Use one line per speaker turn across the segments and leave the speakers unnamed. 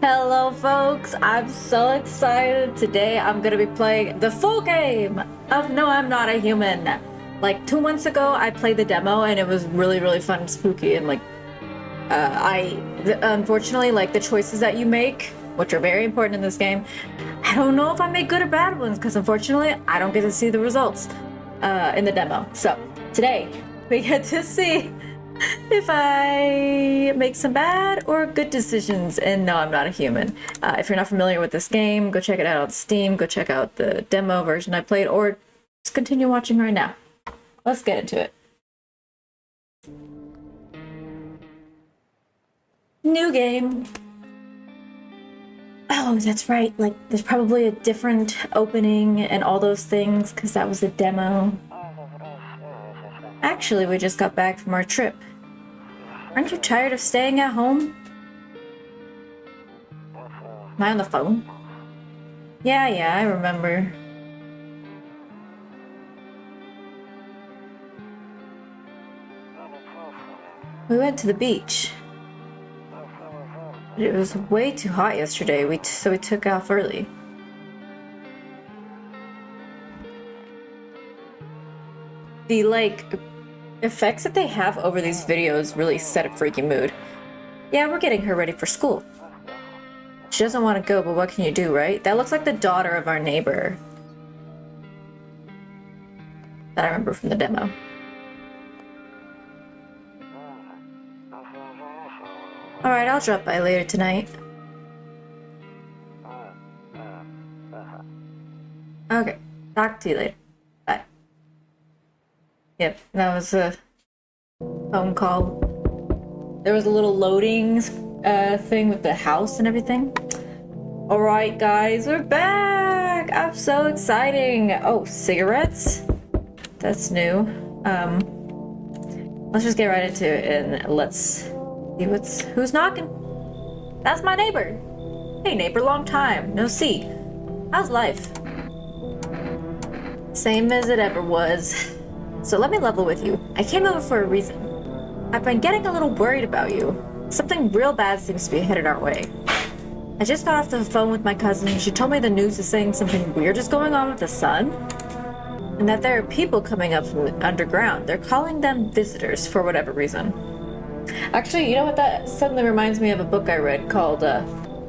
Hello folks, I'm so excited. Today I'm gonna be playing the full game of No, I'm Not a Human. Like 2 months ago I played the demo and it was really fun and spooky and unfortunately the choices that you make, which are very important in this game, I don't know if I make good or bad ones because unfortunately I don't get to see the results in the demo. So today we get to see if I make some bad or good decisions in No, I'm Not a Human. If you're not familiar with this game, go check it out on Steam, go check out the demo version I played, or just continue watching right now. Let's get into it. New game. Oh, that's right, like there's probably a different opening and all those things because that was a demo. Actually, we just got back from our trip. Aren't you tired of staying at home? Am I on the phone? Yeah, I remember. We went to the beach. But it was way too hot yesterday, so we took off early. The, effects that they have over these videos really set a freaky mood. Yeah, we're getting her ready for school. She doesn't want to go, but what can you do, right? That looks like the daughter of our neighbor that I remember from the demo. Alright, I'll drop by later tonight. Okay, talk to you later. Bye. Yep, that was a phone call. There was a little loading thing with the house and everything. Alright guys, we're back! I'm so exciting! Oh, cigarettes? That's new. Let's just get right into it and let's see who's knocking. That's my neighbor. Hey neighbor, long time. No see. How's life? Same as it ever was. So let me level with you. I came over for a reason. I've been getting a little worried about you. Something real bad seems to be headed our way. I just got off the phone with my cousin. She told me the news is saying something weird is going on with the sun. And that there are people coming up from the underground. They're calling them visitors for whatever reason. Actually, you know what? That suddenly reminds me of a book I read called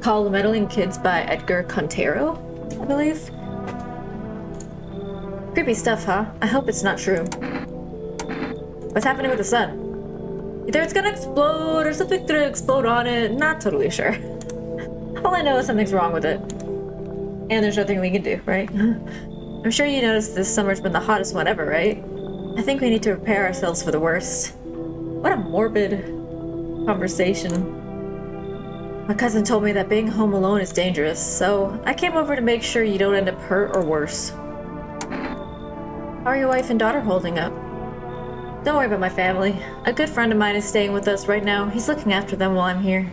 Call the Meddling Kids by Edgar Cantero, I believe. Creepy stuff, huh? I hope it's not true. What's happening with the sun? Either it's gonna explode or something's gonna explode on it. Not totally sure. All I know is something's wrong with it. And there's nothing we can do, right? I'm sure you noticed this summer's been the hottest one ever, right? I think we need to prepare ourselves for the worst. What a morbid conversation. My cousin told me that being home alone is dangerous, so I came over to make sure you don't end up hurt or worse. How are your wife and daughter holding up? Don't worry about my family. A good friend of mine is staying with us right now. He's looking after them while I'm here.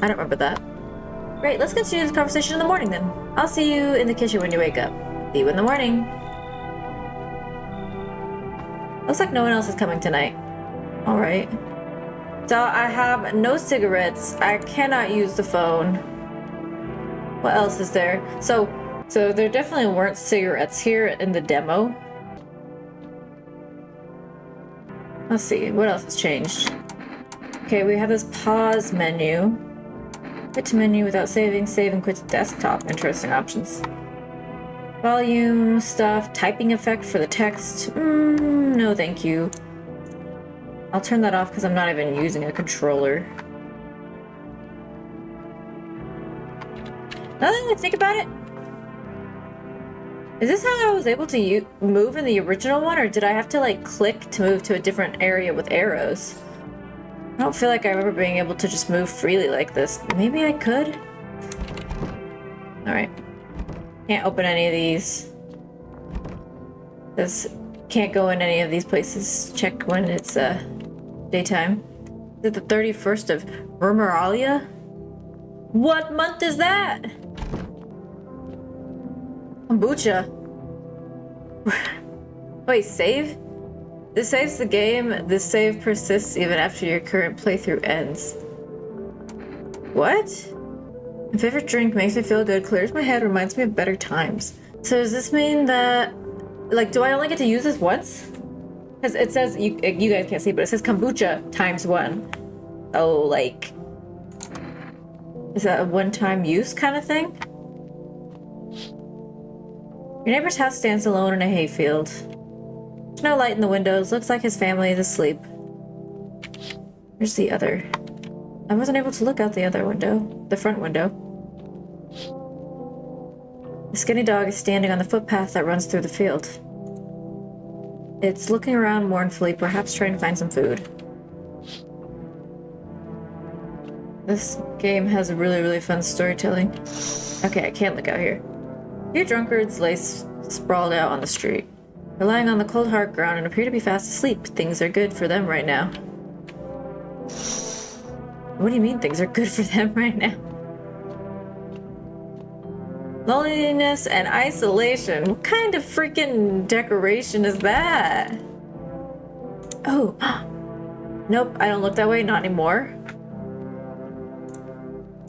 I don't remember that. Great, let's continue this conversation in the morning then. I'll see you in the kitchen when you wake up. See you in the morning. Looks like no one else is coming tonight. Alright. So I have no cigarettes. I cannot use the phone. What else is there? So there definitely weren't cigarettes here in the demo. Let's see, what else has changed? Okay, we have this pause menu. Quit to menu without saving, save and quit to desktop. Interesting options. Volume stuff, typing effect for the text. No thank you. I'll turn that off because I'm not even using a controller. Now that I think about it, is this how I was able to move in the original one, or did I have to click to move to a different area with arrows? I don't feel like I remember being able to just move freely like this. Maybe I could? Alright. Can't open any of these. Can't go in any of these places. Check when it's daytime. Is it the 31st of Vermeralia? What month is that? Kombucha. Wait, save? This saves the game. This save persists even after your current playthrough ends. What? My favorite drink makes me feel good, clears my head, reminds me of better times. So does this mean that, like, do I only get to use this once? Because it says, you guys can't see, but it says kombucha ×1. Oh, like, is that a one-time use kind of thing? Your neighbor's house stands alone in a hayfield. There's no light in the windows. Looks like his family is asleep. Where's the other? I wasn't able to look out the other window. The front window. The skinny dog is standing on the footpath that runs through the field. It's looking around mournfully, perhaps trying to find some food. This game has a really, really fun storytelling. Okay, I can't look out here. A few drunkards lay sprawled out on the street. They're lying on the cold hard ground and appear to be fast asleep. Things are good for them right now. What do you mean things are good for them right now? Loneliness and isolation. What kind of freaking decoration is that? Oh. Nope, I don't look that way. Not anymore.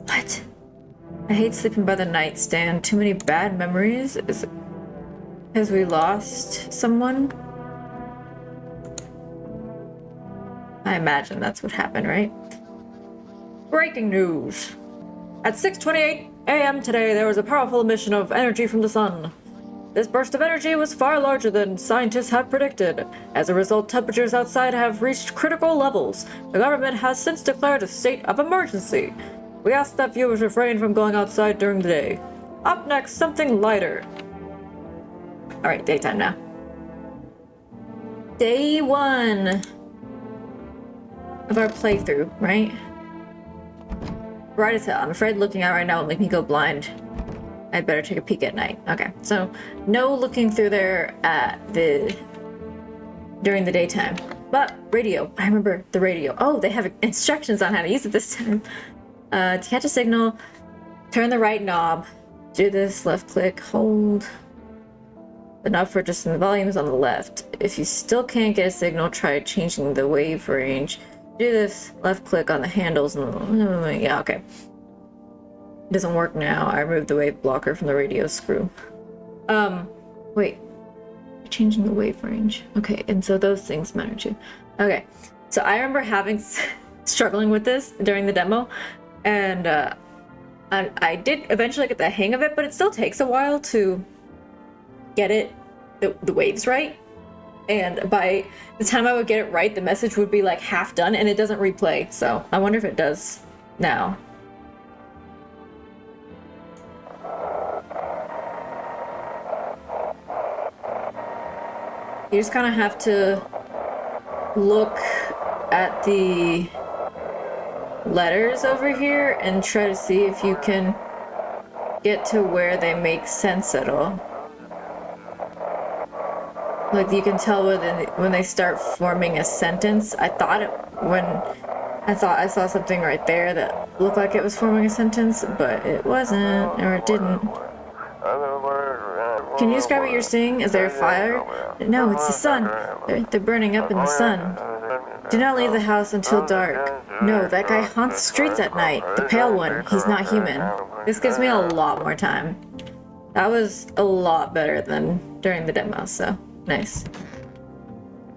What? I hate sleeping by the nightstand. Too many bad memories. Is it because we lost someone? I imagine that's what happened, right? Breaking news. At 6:28 a.m. today, there was a powerful emission of energy from the sun. This burst of energy was far larger than scientists have predicted. As a result, temperatures outside have reached critical levels. The government has since declared a state of emergency. We ask that viewers refrain from going outside during the day. Up next, something lighter. Alright, daytime now. Day 1 of our playthrough, right? Bright as hell. I'm afraid looking out right now will make me go blind. I'd better take a peek at night. Okay, so no looking through there during the daytime. But radio. I remember the radio. Oh, they have instructions on how to use it this time. To catch a signal, turn the right knob. Do this, left click, hold. The knob for adjusting the volume is on the left. If you still can't get a signal, try changing the wave range. Do this, left click on the handles. Yeah, okay. It doesn't work now. I removed the wave blocker from the radio screw. Wait. Changing the wave range. Okay, and so those things matter too. Okay, so I remember struggling with this during the demo, and I did eventually get the hang of it, but it still takes a while to get the waves right. And by the time I would get it right, the message would be like half done, and it doesn't replay. So I wonder if it does now. You just kind of have to look at the letters over here and try to see if you can get to where they make sense at all. Like, you can tell when they start forming a sentence. I thought I saw something right there that looked like it was forming a sentence, but it wasn't, or it didn't. Can you describe what you're seeing? Is there a fire? No, it's the sun. They're burning up in the sun. Do not leave the house until dark. No, that guy haunts the streets at night. The pale one. He's not human. This gives me a lot more time. That was a lot better than during the demo, so nice.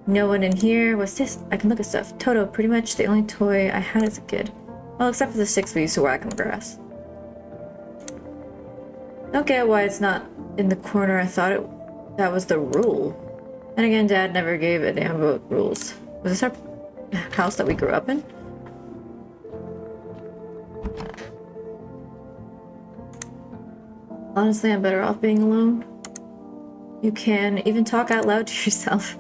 No one in here. What's this? I can look at stuff. Toto, pretty much the only toy I had as a kid. Well, except for the sticks we used to whack in the grass. Don't get why it's not in the corner. I thought that was the rule. And again, Dad never gave a damn about rules. Was this our house that we grew up in? Honestly, I'm better off being alone. You can even talk out loud to yourself.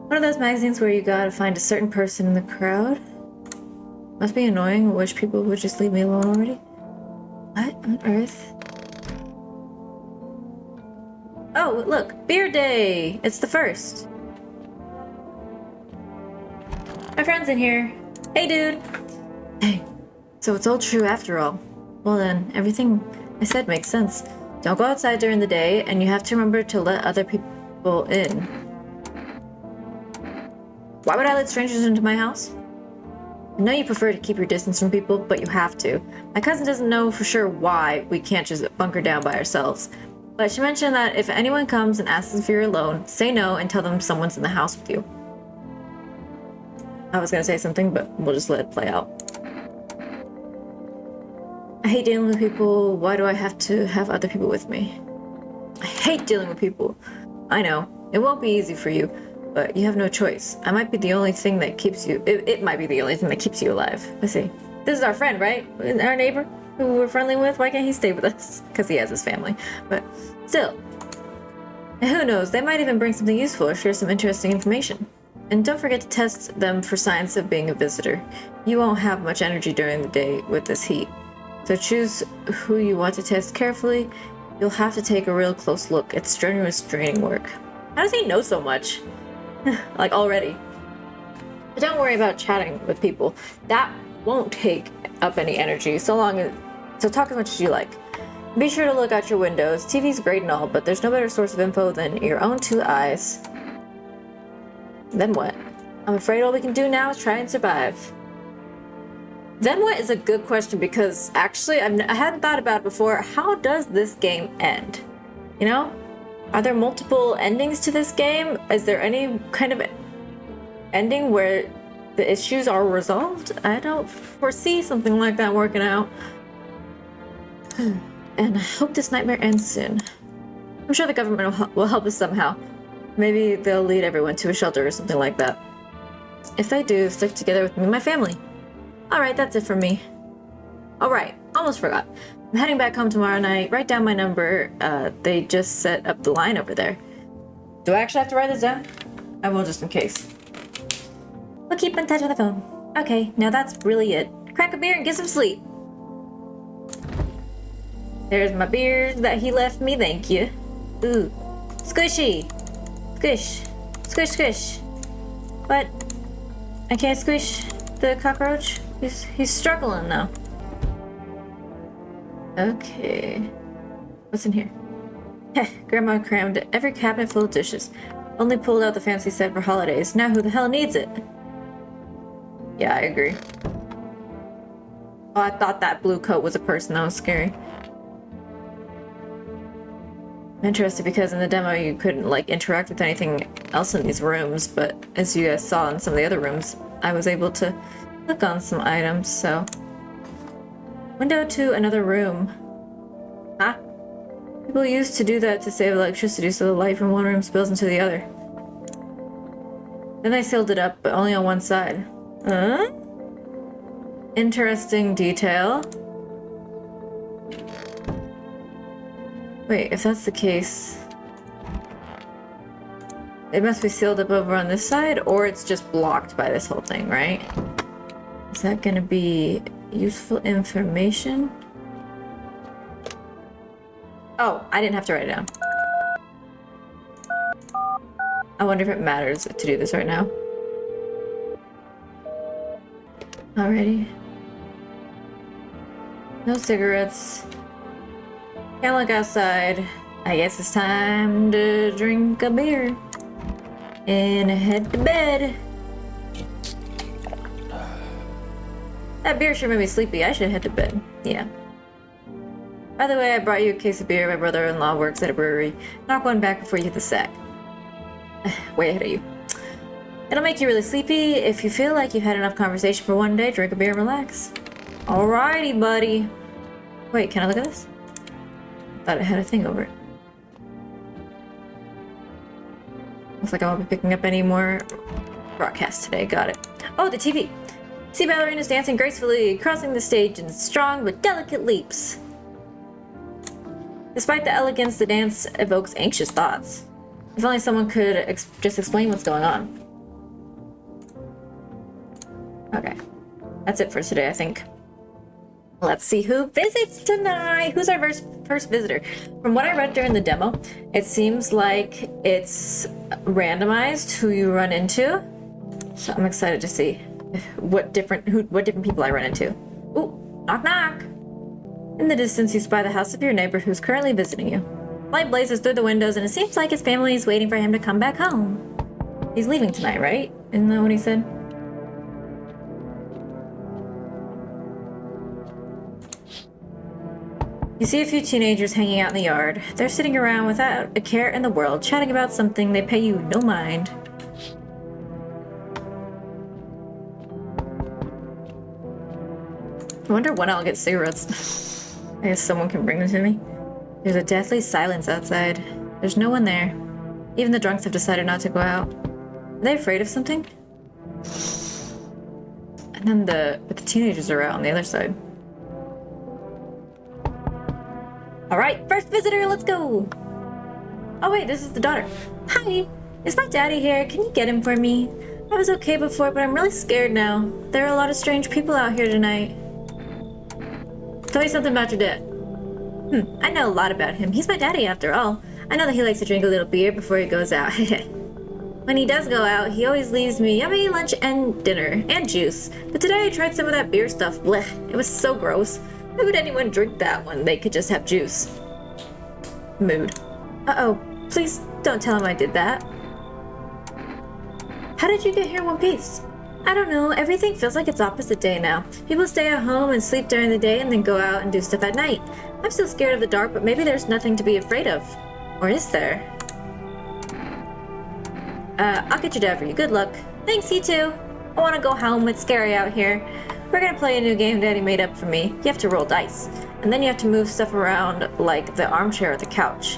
One of those magazines where you gotta find a certain person in the crowd. Must be annoying. I wish people would just leave me alone already. What on earth? Oh, look! Beer Day! It's the 1st. My friend's in here. Hey, dude! Hey. So it's all true after all. Well then, everything I said makes sense. Don't go outside during the day, and you have to remember to let other people in. Why would I let strangers into my house? I know you prefer to keep your distance from people, but you have to. My cousin doesn't know for sure why we can't just bunker down by ourselves. But she mentioned that if anyone comes and asks if you're alone, say no and tell them someone's in the house with you. I was gonna say something, but we'll just let it play out. I hate dealing with people. Why do I have to have other people with me? I hate dealing with people. I know. It won't be easy for you, but you have no choice. I might be the only thing that keeps you... It might be the only thing that keeps you alive. Let's see. This is our friend, right? Our neighbor who we're friendly with. Why can't he stay with us? Because he has his family. But still. And who knows? They might even bring something useful or share some interesting information. And don't forget to test them for signs of being a visitor. You won't have much energy during the day with this heat. So choose who you want to test carefully. You'll have to take a real close look. It's strenuous, draining work. How does he know so much? Like, already. But don't worry about chatting with people. That won't take up any energy, so talk as much as you like. Be sure to look out your windows. TV's great and all, but there's no better source of info than your own two eyes. Then what? I'm afraid all we can do now is try and survive. Then what is a good question, because actually I hadn't thought about it before. How does this game end? You know? Are there multiple endings to this game? Is there any kind of ending where the issues are resolved? I don't foresee something like that working out. And I hope this nightmare ends soon. I'm sure the government will help us somehow. Maybe they'll lead everyone to a shelter or something like that. If they do, stick together with me and my family. Alright, that's it for me. Alright, almost forgot. I'm heading back home tomorrow night. Write down my number. They just set up the line over there. Do I actually have to write this down? I will, just in case. We'll keep in touch on the phone. Okay, now that's really it. Crack a beer and get some sleep. There's my beers that he left me, thank you. Ooh. Squishy! Squish. Squish, squish. What? I can't squish the cockroach? He's struggling now. Okay. What's in here? Heh, Grandma crammed every cabinet full of dishes. Only pulled out the fancy set for holidays. Now who the hell needs it? Yeah, I agree. Oh, I thought that blue coat was a person. That was scary. I'm interested because in the demo you couldn't like interact with anything else in these rooms, but as you guys saw in some of the other rooms, I was able to click on some items, so... Window to another room. Huh? People used to do that to save electricity so the light from one room spills into the other. Then they sealed it up, but only on one side. Huh? Interesting detail. Wait, if that's the case... It must be sealed up over on this side, or it's just blocked by this whole thing, right? Is that gonna be useful information? Oh, I didn't have to write it down. I wonder if it matters to do this right now. Alrighty. No cigarettes. Can't look outside. I guess it's time to drink a beer. And head to bed. That beer sure made me sleepy. I should head to bed. Yeah. By the way, I brought you a case of beer. My brother-in-law works at a brewery. Knock one back before you hit the sack. Way ahead of you. It'll make you really sleepy. If you feel like you've had enough conversation for one day, drink a beer and relax. Alrighty, buddy. Wait, can I look at this? I thought it had a thing over it. Looks like I won't be picking up any more broadcasts today. Got it. Oh, the TV. See ballerinas dancing gracefully, crossing the stage in strong but delicate leaps. Despite the elegance, the dance evokes anxious thoughts. If only someone could just explain what's going on. Okay. That's it for today, I think. Let's see who visits tonight. Who's our first visitor? From what I read during the demo, it seems like it's randomized who you run into. So I'm excited to see what different people I run into. Ooh, knock knock. In the distance, you spy the house of your neighbor who's currently visiting you. Light blazes through the windows, and it seems like his family is waiting for him to come back home. He's leaving tonight, right? Isn't that what he said? You see a few teenagers hanging out in the yard. They're sitting around without a care in the world, chatting about something. They pay you no mind. I wonder when I'll get cigarettes. I guess someone can bring them to me. There's a deathly silence outside. There's no one there. Even the drunks have decided not to go out. Are they afraid of something? And then the teenagers are out on the other side. Alright, first visitor, let's go! Oh wait, this is the daughter. Hi! Is my daddy here? Can you get him for me? I was okay before, but I'm really scared now. There are a lot of strange people out here tonight. Tell me something about your dad. I know a lot about him. He's my daddy after all. I know that he likes to drink a little beer before he goes out. When he does go out, he always leaves me yummy lunch and dinner, and juice. But today I tried some of that beer stuff. Blech, it was so gross. Why would anyone drink that when they could just have juice? Mood. Uh-oh, please don't tell him I did that. How did you get here in one piece? I don't know, everything feels like it's opposite day now. People stay at home and sleep during the day and then go out and do stuff at night. I'm still scared of the dark, but maybe there's nothing to be afraid of. Or is there? I'll get your dad for you. Good luck. Thanks, you too. I want to go home. It's scary out here. We're gonna play a new game Daddy made up for me. You have to roll dice. And then you have to move stuff around like the armchair or the couch.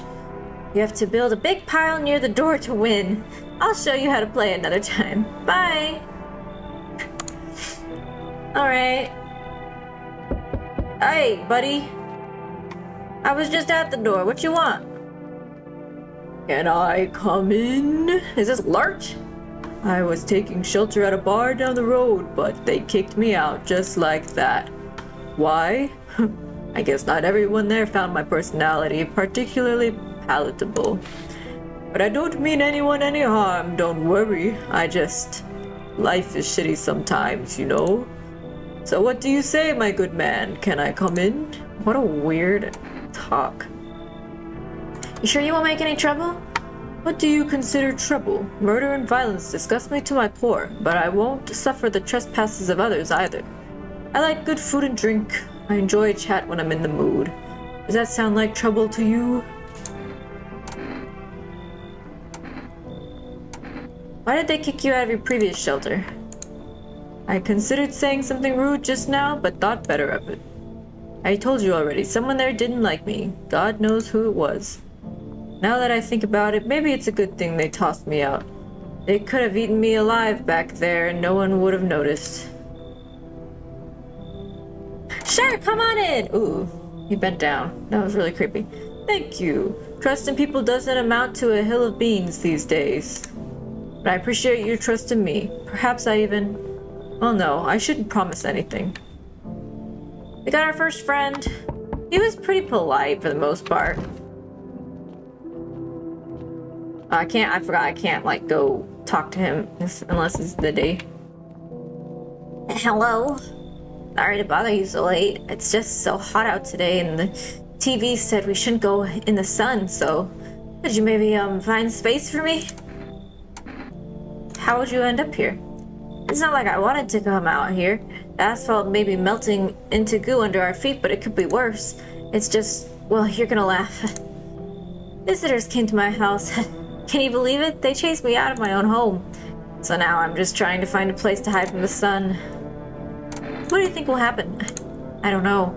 You have to build a big pile near the door to win. I'll show you how to play another time. Bye! Alright. Hey, buddy. I was just at the door. What you want? Can I come in? Is this Larch? I was taking shelter at a bar down the road, but they kicked me out just like that. Why? I guess not everyone there found my personality particularly palatable. But I don't mean anyone any harm, don't worry. Life is shitty sometimes, you know? So what do you say, my good man? Can I come in? What a weird talk. You sure you won't make any trouble? What do you consider trouble? Murder and violence disgust me to my core, but I won't suffer the trespasses of others either. I like good food and drink. I enjoy a chat when I'm in the mood. Does that sound like trouble to you? Why did they kick you out of your previous shelter? I considered saying something rude just now, but thought better of it. I told you already, someone there didn't like me. God knows who it was. Now that I think about it, maybe it's a good thing they tossed me out. They could have eaten me alive back there and no one would have noticed. Sure, come on in! Ooh, he bent down. That was really creepy. Thank you. Trust in people doesn't amount to a hill of beans these days. But I appreciate your trust in me. Perhaps I even... Well, no, I shouldn't promise anything. We got our first friend. He was pretty polite for the most part. I forgot I can't, like, go talk to him unless it's the day. Hello? Sorry to bother you so late. It's just so hot out today, and the TV said we shouldn't go in the sun, so... Could you maybe, find space for me? How would you end up here? It's not like I wanted to come out here. The asphalt may be melting into goo under our feet, but it could be worse. It's just... well, you're gonna laugh. Visitors came to my house. Can you believe it? They chased me out of my own home. So now I'm just trying to find a place to hide from the sun. What do you think will happen? I don't know.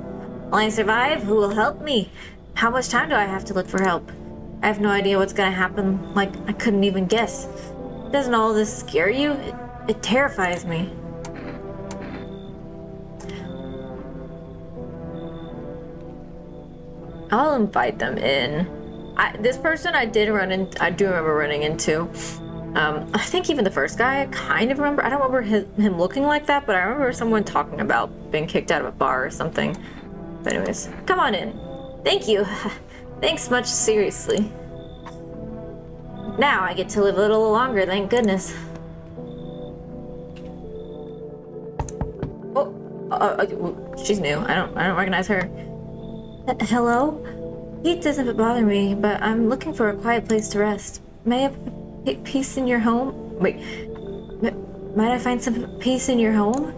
Will I survive? Who will help me? How much time do I have to look for help? I have no idea what's gonna happen. Like, I couldn't even guess. Doesn't all this scare you? It terrifies me. I'll invite them in. This person I do remember running into. I think even the first guy I kind of remember. I don't remember him looking like that, but I remember someone talking about being kicked out of a bar or something. But anyways, come on in. Thank you. Thanks much, seriously. Now I get to live a little longer, thank goodness. Oh, she's new. I don't recognize her. Hello? Heat doesn't bother me, but I'm looking for a quiet place to rest. May I have peace in your home? Wait, might I find some peace in your home?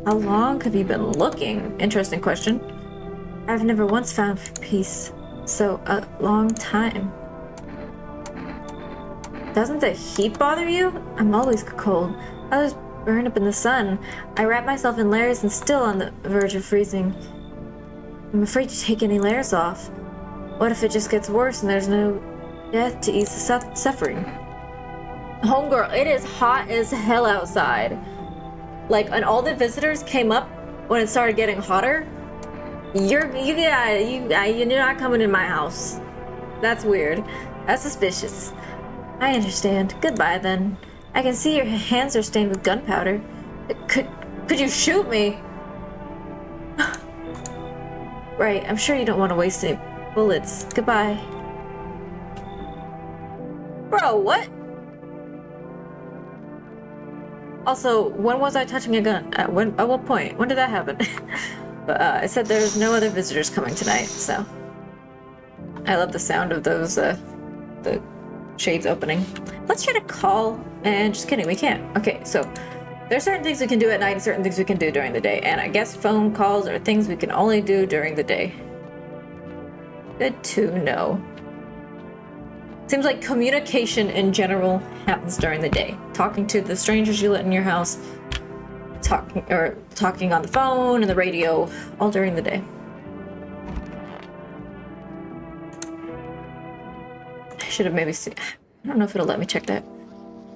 How long have you been looking? Interesting question. I've never once found peace. So, a long time. Doesn't the heat bother you? I'm always cold. Others burn up in the sun. I wrap myself in layers and still on the verge of freezing. I'm afraid to take any layers off. What if it just gets worse and there's no death to ease the suffering? Homegirl, it is hot as hell outside. Like, and all the visitors came up when it started getting hotter. You're not coming in my house. That's weird. That's suspicious. I understand. Goodbye, then. I can see your hands are stained with gunpowder. Could you shoot me? Right, I'm sure you don't want to waste any bullets. Goodbye. Bro, what? Also, when was I touching a gun? At what point? When did that happen? But I said there's no other visitors coming tonight, so... I love the sound of those, the shades opening. Let's try to call, and just kidding, we can't. Okay, so there's certain things we can do at night and certain things we can do during the day, and I guess phone calls are things we can only do during the day. Good to know. Seems like communication in general happens during the day. Talking to the strangers you let in your house, talking on the phone and the radio, all during the day. I should have maybe seen. I don't know if it'll let me check that.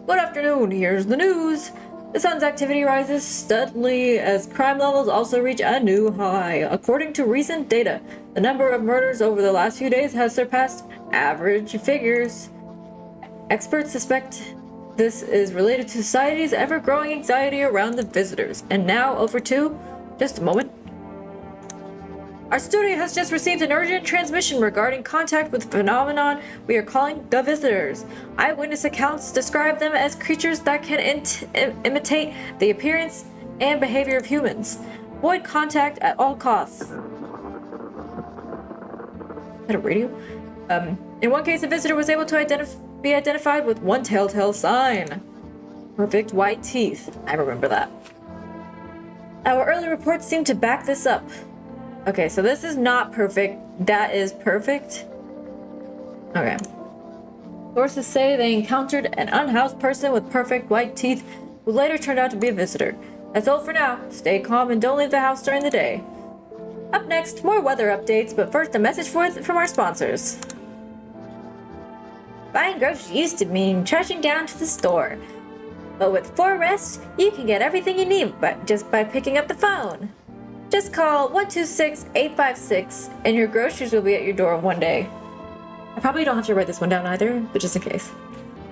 Good afternoon, here's the news. The sun's activity rises steadily as crime levels also reach a new high. According to recent data, the number of murders over the last few days has surpassed average figures. Experts suspect this is related to society's ever-growing anxiety around the visitors. And now over to... just a moment. Our studio has just received an urgent transmission regarding contact with a phenomenon we are calling the visitors. Eyewitness accounts describe them as creatures that can imitate the appearance and behavior of humans. Avoid contact at all costs. Is that a radio? In one case, a visitor was able to be identified with one telltale sign. Perfect white teeth. I remember that. Our early reports seem to back this up. Okay, so this is not perfect. That is perfect. Okay. Sources say they encountered an unhoused person with perfect white teeth who later turned out to be a visitor. That's all for now. Stay calm and don't leave the house during the day. Up next, more weather updates, but first a message from our sponsors. Buying groceries used to mean trudging down to the store. But with 4Rest, you can get everything you need just by picking up the phone. Just call 126-856 and your groceries will be at your door one day. I probably don't have to write this one down either, but just in case.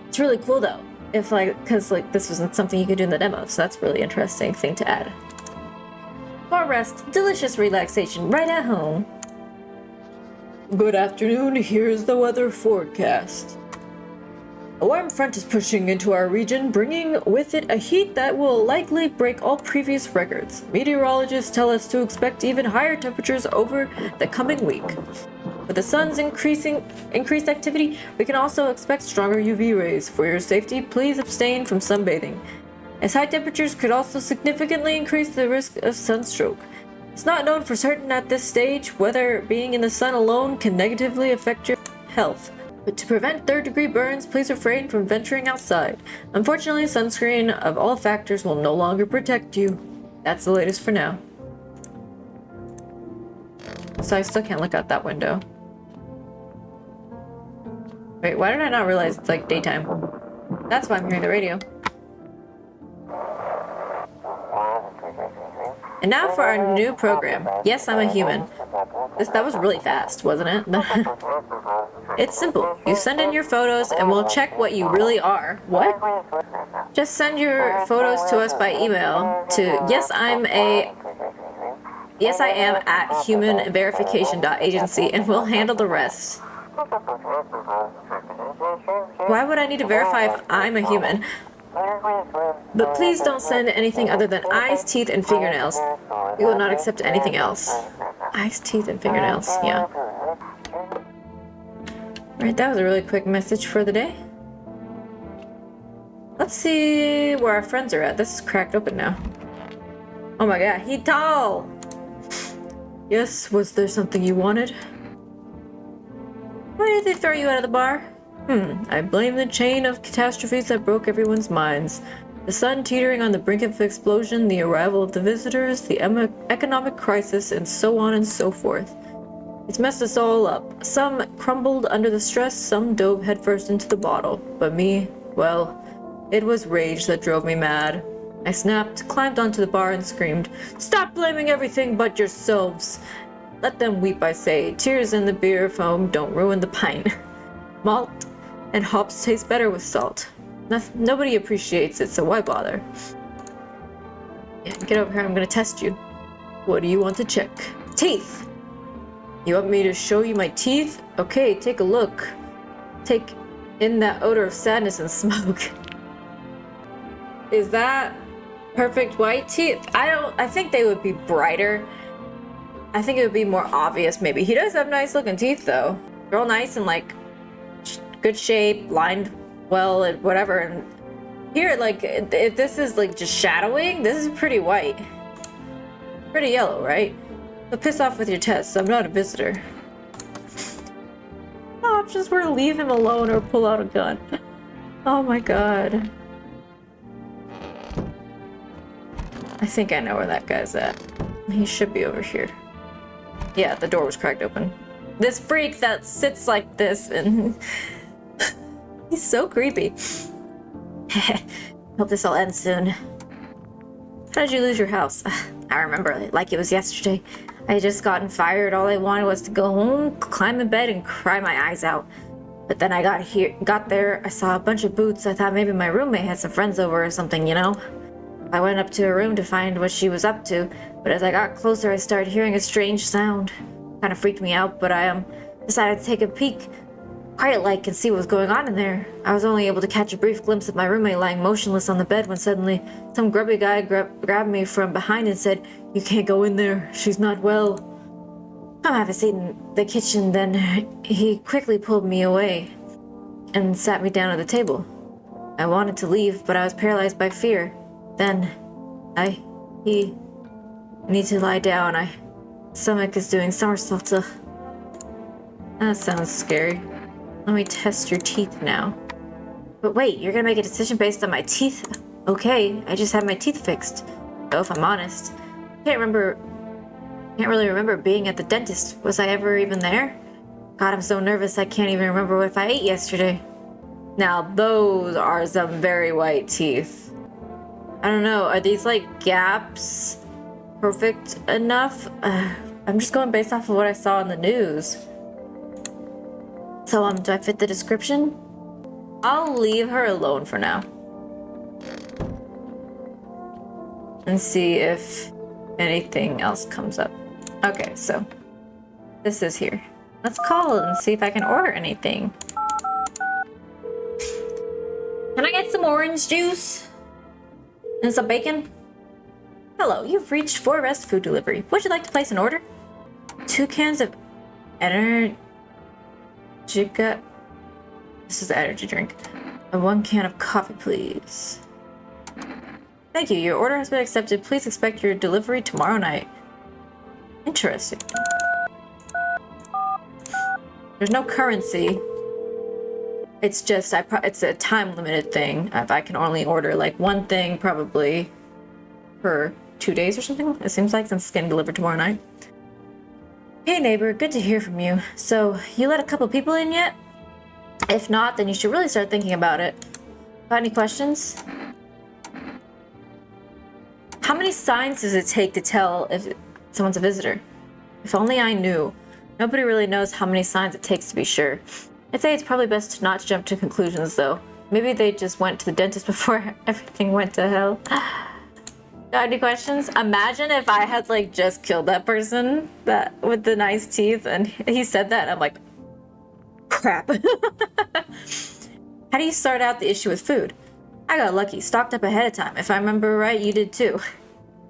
It's really cool though, because this wasn't something you could do in the demo, so that's a really interesting thing to add. 4Rest, delicious relaxation right at home. Good afternoon, here's the weather forecast. A warm front is pushing into our region, bringing with it a heat that will likely break all previous records. Meteorologists tell us to expect even higher temperatures over the coming week. With the sun's increased activity, we can also expect stronger UV rays. For your safety, please abstain from sunbathing, as high temperatures could also significantly increase the risk of sunstroke. It's not known for certain at this stage whether being in the sun alone can negatively affect your health. But to prevent third-degree burns, please refrain from venturing outside. Unfortunately, sunscreen of all factors will no longer protect you. That's the latest for now. So I still can't look out that window. Wait, why did I not realize it's like daytime? That's why I'm hearing the radio. And now for our new program. Yes, I'm a human. That was really fast, wasn't it? It's simple. You send in your photos and we'll check what you really are. What? Just send your photos to us by email to yesIam@humanverification.agency and we'll handle the rest. Why would I need to verify if I'm a human? But please don't send anything other than eyes, teeth, and fingernails. We will not accept anything else. Eyes, teeth, and fingernails, yeah. Right, that was a really quick message for the day. Let's see where our friends are at. This is cracked open now. Oh my god, he tall! Yes, was there something you wanted? Why did they throw you out of the bar? I blame the chain of catastrophes that broke everyone's minds. The sun teetering on the brink of explosion, the arrival of the visitors, the economic crisis, and so on and so forth. It's messed us all up. Some crumbled under the stress, some dove headfirst into the bottle. But me, well, it was rage that drove me mad. I snapped, climbed onto the bar, and screamed, "Stop blaming everything but yourselves! Let them weep, I say. Tears in the beer foam don't ruin the pint. Malt and hops taste better with salt. Nobody appreciates it, so why bother? Yeah, get over here, I'm gonna test you. What do you want to check? Teeth! You want me to show you my teeth? Okay, take a look. Take in that odor of sadness and smoke. Is that perfect white teeth? I think they would be brighter. I think it would be more obvious maybe. He does have nice looking teeth though. They're all nice and like good shape, lined well and whatever. And here, like, if this is like just shadowing, this is pretty white. Pretty yellow, right? So piss off with your tests. I'm not a visitor. The options were to leave him alone or pull out a gun. Oh my god. I think I know where that guy's at. He should be over here. Yeah, the door was cracked open. This freak that sits like this and he's so creepy. Hope this all ends soon. How did you lose your house? I remember it like it was yesterday. I had just gotten fired. All I wanted was to go home, climb in bed, and cry my eyes out. But then I got there, I saw a bunch of boots. I thought maybe my roommate had some friends over or something, you know? I went up to her room to find what she was up to, but as I got closer, I started hearing a strange sound. Kind of freaked me out, but I decided to take a peek, quiet-like, and see what was going on in there. I was only able to catch a brief glimpse of my roommate lying motionless on the bed when suddenly some grubby guy grabbed me from behind and said, "You can't go in there. She's not well." Come have a seat in the kitchen. Then he quickly pulled me away and sat me down at the table. I wanted to leave, but I was paralyzed by fear. Then, he need to lie down. Stomach is doing somersaults. That sounds scary. Let me test your teeth now. But wait, you're gonna make a decision based on my teeth? Okay, I just had my teeth fixed. Though if I'm honest, can't really remember being at the dentist. Was I ever even there? God, I'm so nervous I can't even remember if I ate yesterday. Now those are some very white teeth. I don't know, are these like gaps perfect enough? I'm just going based off of what I saw in the news. So do I fit the description? I'll leave her alone for now. And see if anything else comes up. Okay, so this is here. Let's call and see if I can order anything. Can I get some orange juice? And some bacon? Hello, you've reached Forest Food Delivery. Would you like to place an order? 2 cans of Energica. This is the energy drink. And 1 can of coffee, please. Thank you. Your order has been accepted. Please expect your delivery tomorrow night. Interesting. There's no currency. It's just, it's a time-limited thing. If I can only order like 1 thing, probably per 2 days or something. It seems like, since it's getting delivered tomorrow night. Hey neighbor, good to hear from you. So, you let a couple people in yet? If not, then you should really start thinking about it. Got any questions? How many signs does it take to tell if someone's a visitor? If only I knew. Nobody really knows how many signs it takes to be sure. I'd say it's probably best to not jump to conclusions, though. Maybe they just went to the dentist before everything went to hell. Got any questions? Imagine if I had, like, just killed that person with the nice teeth, and he said that, and I'm like, crap. How do you start out the issue with food? I got lucky, stocked up ahead of time. If I remember right, you did too.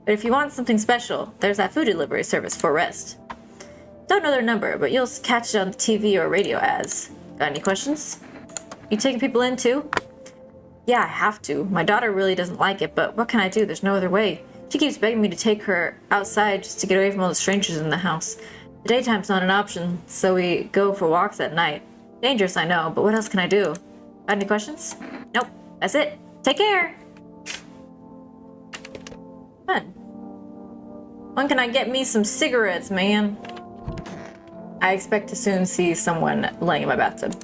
But if you want something special, there's that food delivery service Forest. Don't know their number, but you'll catch it on the TV or radio ads. Got any questions? You taking people in too? Yeah, I have to. My daughter really doesn't like it, but what can I do? There's no other way. She keeps begging me to take her outside just to get away from all the strangers in the house. The daytime's not an option, so we go for walks at night. Dangerous, I know, but what else can I do? Got any questions? Nope. That's it. Take care! Fun. When can I get me some cigarettes, man? I expect to soon see someone laying in my bathtub.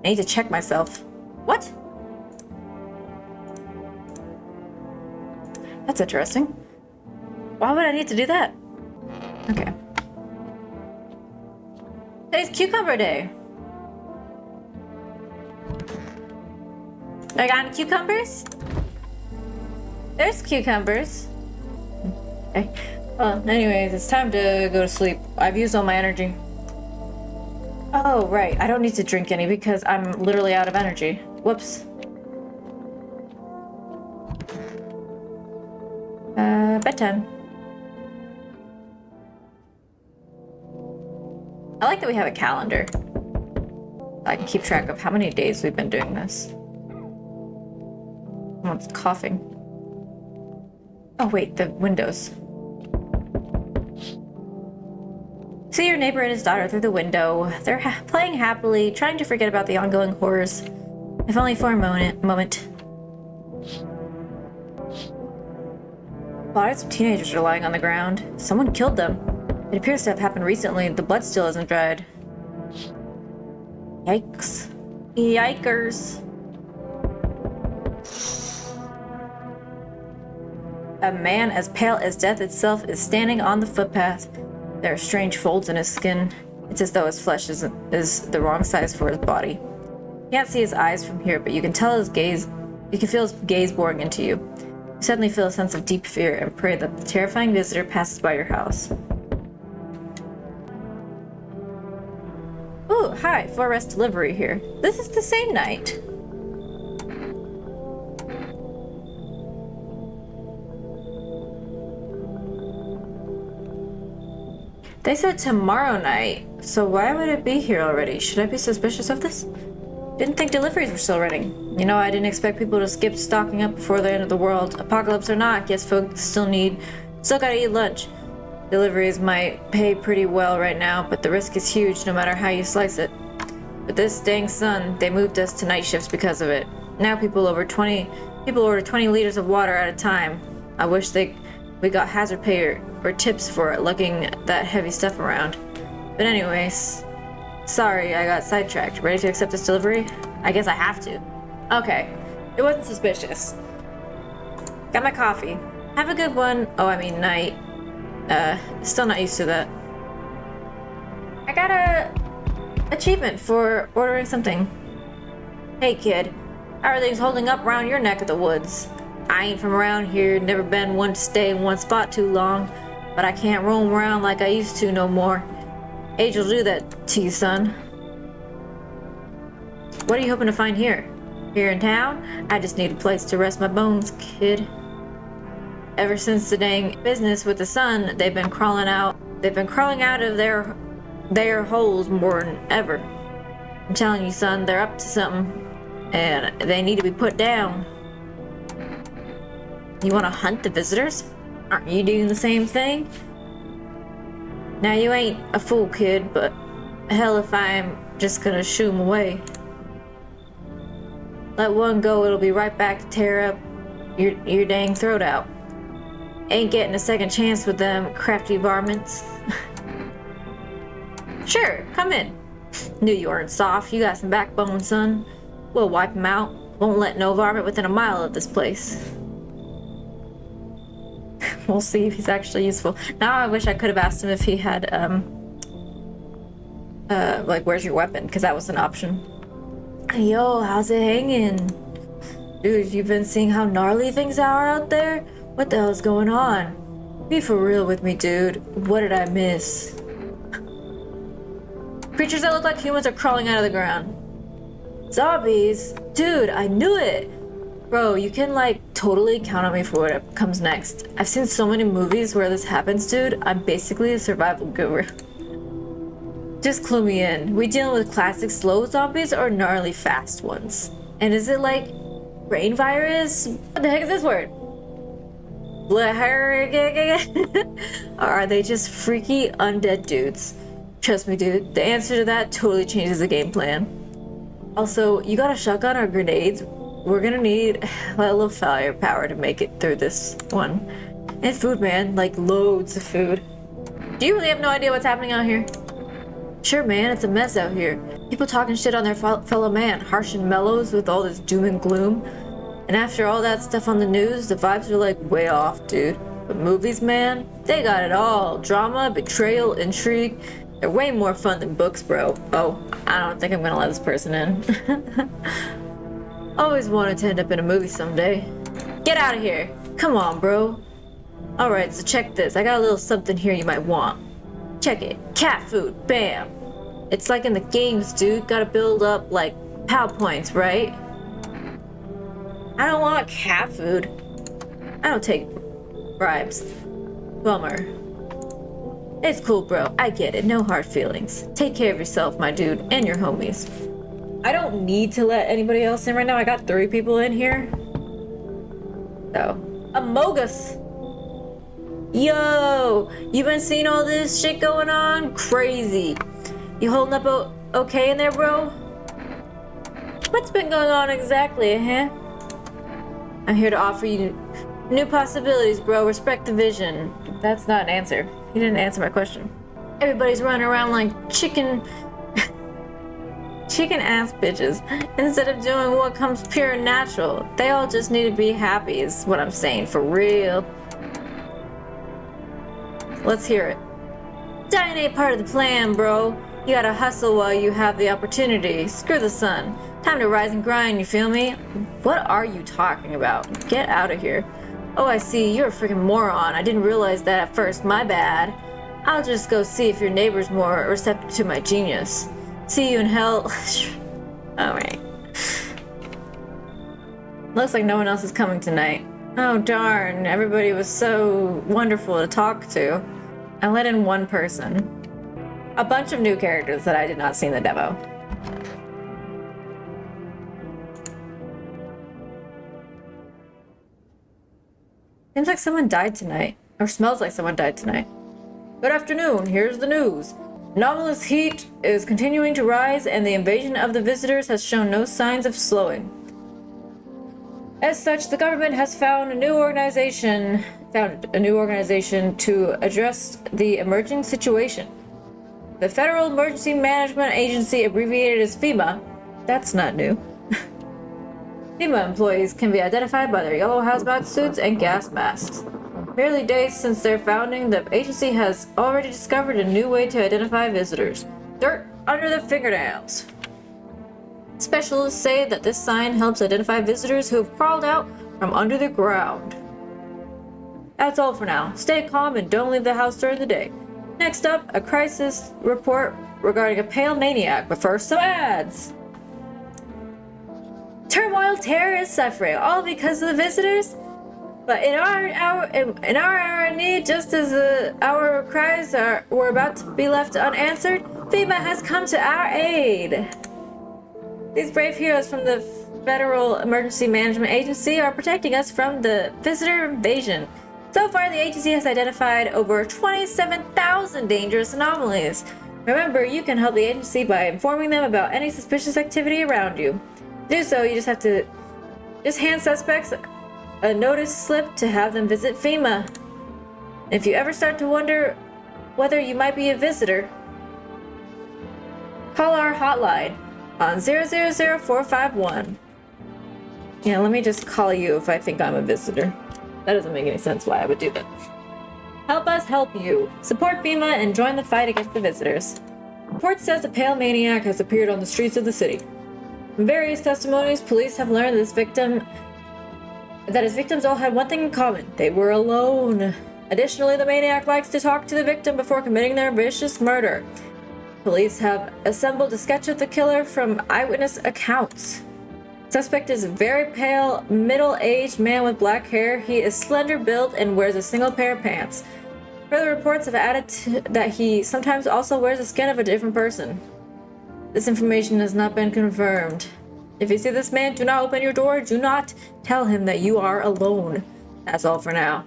I need to check myself. What? That's interesting. Why would I need to do that? Okay. Today's cucumber day. I got any cucumbers? There's cucumbers. Okay. Well, anyways, it's time to go to sleep. I've used all my energy. Oh, right. I don't need to drink any because I'm literally out of energy. Whoops. Bedtime. I like that we have a calendar. I can keep track of how many days we've been doing this. Someone's coughing. Oh wait, the windows. See your neighbor and his daughter through the window. They're playing happily, trying to forget about the ongoing horrors. If only for a moment. Bodies of teenagers are lying on the ground. Someone killed them. It appears to have happened recently. The blood still isn't dried. Yikes. Yikers. A man as pale as death itself is standing on the footpath. There are strange folds in his skin. It's as though his flesh is the wrong size for his body. You can't see his eyes from here, but you can tell his gaze. You can feel his gaze boring into you. You suddenly feel a sense of deep fear and pray that the terrifying visitor passes by your house. Ooh, hi, 4S delivery here. This is the same night. They said tomorrow night, so why would it be here already? Should I be suspicious of this? Didn't think deliveries were still running. You know, I didn't expect people to skip stocking up before the end of the world. Apocalypse or not, guess folks still gotta eat lunch. Deliveries might pay pretty well right now, but the risk is huge no matter how you slice it. With this dang sun, they moved us to night shifts because of it. Now people order 20 liters of water at a time. I wish we got hazard pay or tips for lugging that heavy stuff around. But anyways, sorry I got sidetracked. Ready to accept this delivery? I guess I have to. Okay, it wasn't suspicious. Got my coffee. Have a good one. Oh, I mean night. Still not used to that. I got a achievement for ordering something. Hey kid, how are things holding up around your neck of the woods? I ain't from around here, never been one to stay in one spot too long, but I can't roam around like I used to no more. Age will do that to you, son. What are you hoping to find here? Here in town? I just need a place to rest my bones, kid. Ever since the dang business with the sun, they've been crawling out of their holes more than ever. I'm telling you, son, they're up to something, and they need to be put down. You want to hunt the visitors? Aren't you doing the same thing? Now you ain't a fool, kid, but hell if I'm just gonna shoo 'em away. Let one go, it'll be right back to tear up your dang throat out. Ain't getting a second chance with them crafty varmints. Sure, come in. Knew you weren't soft. You got some backbone, son. We'll wipe 'em out. Won't let no varmint within a mile of this place. We'll see if he's actually useful. Now I wish I could have asked him if he had, like, where's your weapon? Because that was an option. Yo, how's it hanging? Dude, you've been seeing how gnarly things are out there? What the hell's going on? Be for real with me, dude. What did I miss? Creatures that look like humans are crawling out of the ground. Zombies? Dude, I knew it! Bro, you can, like, totally count on me for what comes next. I've seen so many movies where this happens, dude. I'm basically a survival guru. Just clue me in. We dealing with classic slow zombies or gnarly fast ones? And is it like brain virus? What the heck is this word? Or are they just freaky undead dudes? Trust me, dude, the answer to that totally changes the game plan. Also, you got a shotgun or grenades? We're gonna need a little firepower to make it through this one. And food, man, like loads of food. Do you really have no idea what's happening out here? Sure, man, it's a mess out here. People talking shit on their fellow man, harsh and mellows with all this doom and gloom. And after all that stuff on the news, the vibes are like way off, dude. But movies, man, they got it all. Drama, betrayal, intrigue. They're way more fun than books, bro. Oh, I don't think I'm gonna let this person in. Always wanted to end up in a movie someday. Get out of here. Come on, bro. Alright, so check this. I got a little something here you might want. Check it. Cat food. Bam. It's like in the games, dude. Gotta build up, like, POW points, right? I don't want cat food. I don't take bribes. Bummer. It's cool, bro. I get it. No hard feelings. Take care of yourself, my dude, and your homies. I don't need to let anybody else in right now. I got 3 people in here. So, Amogus. Yo, you been seeing all this shit going on? Crazy. You holding up okay in there, bro? What's been going on exactly, huh? I'm here to offer you new possibilities, bro. Respect the vision. That's not an answer. You didn't answer my question. Everybody's running around like chicken ass bitches instead of doing what comes pure and natural. They all just need to be happy is what I'm saying, for real. Let's hear it. Dying ain't part of the plan, bro. You gotta hustle while you have the opportunity. Screw the sun. Time to rise and grind, you feel me? What are you talking about? Get out of here. Oh, I see. You're a freaking moron. I didn't realize that at first. My bad. I'll just go see if your neighbor's more receptive to my genius. See you in hell. Alright. Looks like no one else is coming tonight. Oh darn, everybody was so wonderful to talk to. I let in one person. A bunch of new characters that I did not see in the demo. Seems like someone died tonight. Or smells like someone died tonight. Good afternoon, here's the news. Anomalous heat is continuing to rise and the invasion of the visitors has shown no signs of slowing. As such, the government has found a new organization to address the emerging situation. The Federal Emergency Management Agency, abbreviated as FEMA, that's not new. FEMA employees can be identified by their yellow hazmat suits and gas masks. Merely days since their founding, the agency has already discovered a new way to identify visitors. Dirt under the fingernails. Specialists say that this sign helps identify visitors who have crawled out from under the ground. That's all for now. Stay calm and don't leave the house during the day. Next up, a crisis report regarding a pale maniac, but first some ads. Turmoil, terror, and suffering, all because of the visitors? But in our hour of need, just as our cries were about to be left unanswered, FEMA has come to our aid. These brave heroes from the Federal Emergency Management Agency are protecting us from the visitor invasion. So far, the agency has identified over 27,000 dangerous anomalies. Remember, you can help the agency by informing them about any suspicious activity around you. To do so, you just have to hand suspects a notice slip to have them visit FEMA. If you ever start to wonder whether you might be a visitor, call our hotline on 000451. Yeah, let me just call you if I think I'm a visitor. That doesn't make any sense why I would do that. Help us help you. Support FEMA and join the fight against the visitors. Report says a pale maniac has appeared on the streets of the city. From various testimonies, police have learned that his victims all had one thing in common. They were alone. Additionally, the maniac likes to talk to the victim before committing their vicious murder. Police have assembled a sketch of the killer from eyewitness accounts. Suspect is a very pale, middle-aged man with black hair. He is slender built and wears a single pair of pants. Further reports have added that he sometimes also wears the skin of a different person. This information has not been confirmed. If you see this man, do not open your door. Do not tell him that you are alone. That's all for now.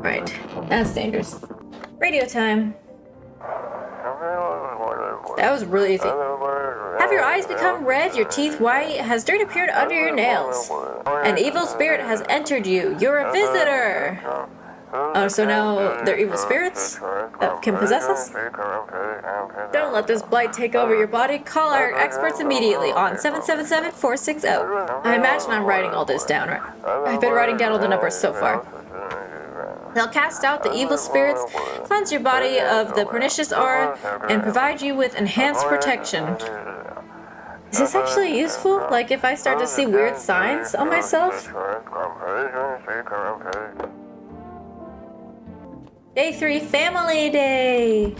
Right. That's dangerous. Radio time. That was really easy. Have your eyes become red, your teeth white? Has dirt appeared under your nails? An evil spirit has entered you. You're a visitor. Oh, so now they're evil spirits that can possess us? Don't let this blight take over your body. Call our experts immediately on 777-460. I imagine I'm writing all this down, right? I've been writing down all the numbers so far. They'll cast out the evil spirits, cleanse your body of the pernicious aura, and provide you with enhanced protection. Is this actually useful? Like if I start to see weird signs on myself? Day 3, Family Day!